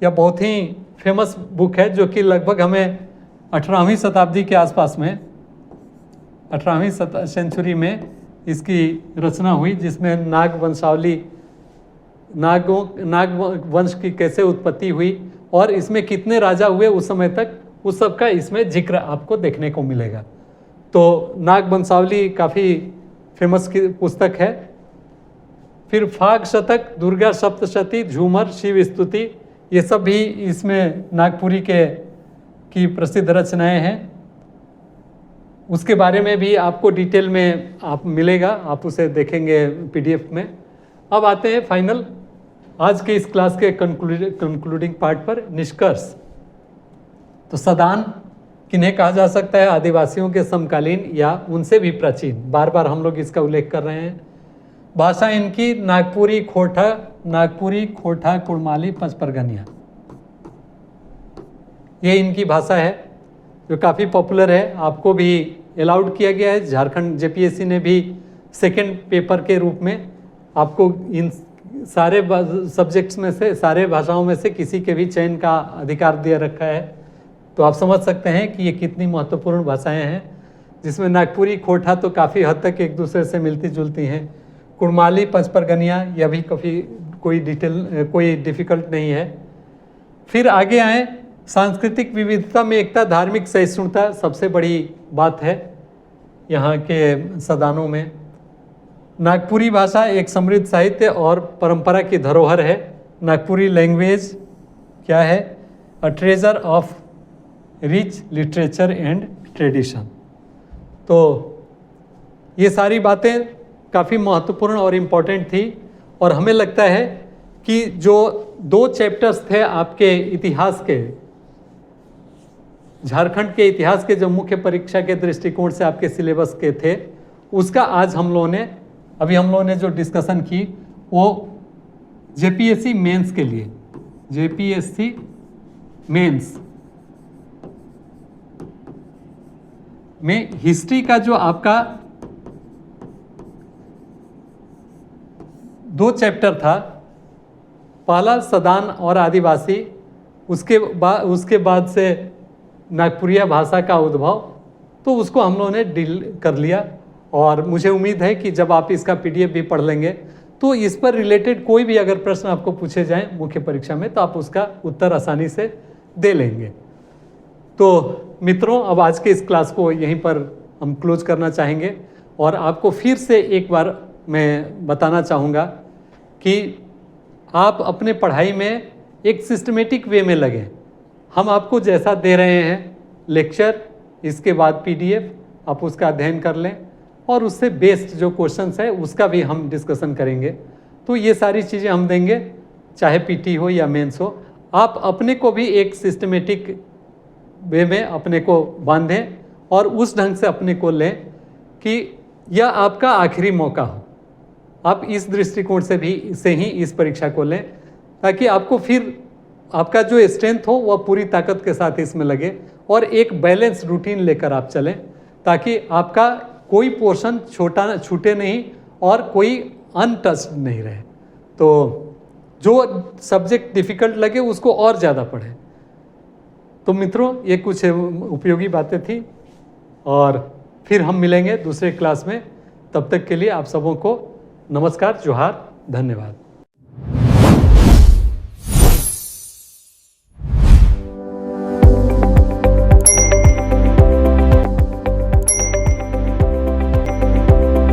Speaker 1: यह बहुत ही फेमस बुक है, जो कि लगभग हमें 18वीं शताब्दी के आसपास में, 18वीं सेंचुरी में इसकी रचना हुई, जिसमें नागवंशावली, नागवंश की कैसे उत्पत्ति हुई और इसमें कितने राजा हुए उस समय तक, उस सब का इसमें जिक्र आपको देखने को मिलेगा। तो नागवंशावली काफ़ी फेमस की पुस्तक है। फिर फाग शतक, दुर्गा सप्तशती, झूमर, शिव स्तुति, ये सब भी इसमें नागपुरी की प्रसिद्ध रचनाएं हैं। उसके बारे में भी आपको डिटेल में आप मिलेगा, आप उसे देखेंगे PDF में। अब आते हैं फाइनल आज के इस क्लास के कंक्लूडिंग पार्ट पर, निष्कर्ष। तो सदान किन्हें कहा जा सकता है? आदिवासियों के समकालीन या उनसे भी प्राचीन, बार बार हम लोग इसका उल्लेख कर रहे हैं। भाषा इनकी नागपुरी, खोटा, कुड़माली, पचपरगनिया, ये इनकी भाषा है जो काफ़ी पॉपुलर है। आपको भी अलाउड किया गया है, झारखंड JPSC ने भी सेकंड पेपर के रूप में आपको इन सारे सब्जेक्ट्स में से, सारे भाषाओं में से किसी के भी चयन का अधिकार दिया रखा है। तो आप समझ सकते हैं कि ये कितनी महत्वपूर्ण भाषाएं हैं, जिसमें नागपुरी, खोटा तो काफ़ी हद तक एक दूसरे से मिलती जुलती हैं। कुड़माली, पचपरगनिया, यह भी काफ़ी कोई डिफ़िकल्ट नहीं है। फिर आगे आए, सांस्कृतिक विविधता में एकता, धार्मिक सहिष्णुता सबसे बड़ी बात है यहाँ के सदानों में। नागपुरी भाषा एक समृद्ध साहित्य और परंपरा की धरोहर है। नागपुरी लैंग्वेज क्या है? अ treasure of rich literature and tradition. तो ये सारी बातें काफ़ी महत्वपूर्ण और इम्पोर्टेंट थी, और हमें लगता है कि जो 2 चैप्टर्स थे आपके इतिहास के, झारखंड के इतिहास के जो मुख्य परीक्षा के दृष्टिकोण से आपके सिलेबस के थे, उसका आज हम लोगों ने जो डिस्कशन की वो जेपीएससी मेंस के लिए, जेपीएससी मेंस में हिस्ट्री का जो आपका 2 चैप्टर था, पहला सदान और आदिवासी, उसके बाद से नागपुरिया भाषा का उद्भव, तो उसको हम लोगों ने डील कर लिया। और मुझे उम्मीद है कि जब आप इसका पीडीएफ भी पढ़ लेंगे तो इस पर रिलेटेड कोई भी अगर प्रश्न आपको पूछे जाएं मुख्य परीक्षा में तो आप उसका उत्तर आसानी से दे लेंगे। तो मित्रों, अब आज के इस क्लास को यहीं पर हम क्लोज करना चाहेंगे, और आपको फिर से एक बार मैं बताना चाहूँगा कि आप अपने पढ़ाई में एक सिस्टमेटिक वे में लगें। हम आपको जैसा दे रहे हैं लेक्चर, इसके बाद पीडीएफ, आप उसका अध्ययन कर लें, और उससे बेस्ड जो क्वेश्चंस है उसका भी हम डिस्कशन करेंगे। तो ये सारी चीज़ें हम देंगे, चाहे पीटी हो या मेंस हो। आप अपने को भी एक सिस्टमेटिक वे में अपने को बांधें और उस ढंग से अपने को लें कि यह आपका आखिरी मौका हो। आप इस दृष्टिकोण से ही इस परीक्षा को लें, ताकि आपको फिर आपका जो स्ट्रेंथ हो वह पूरी ताकत के साथ इसमें लगे, और एक बैलेंस रूटीन लेकर आप चलें, ताकि आपका कोई पोर्शन छूटे नहीं और कोई अनटच्ड नहीं रहे। तो जो सब्जेक्ट डिफ़िकल्ट लगे उसको और ज़्यादा पढ़ें। तो मित्रों, ये कुछ उपयोगी बातें थी, और फिर हम मिलेंगे दूसरे क्लास में। तब तक के लिए आप सबों को नमस्कार, जोहार, धन्यवाद।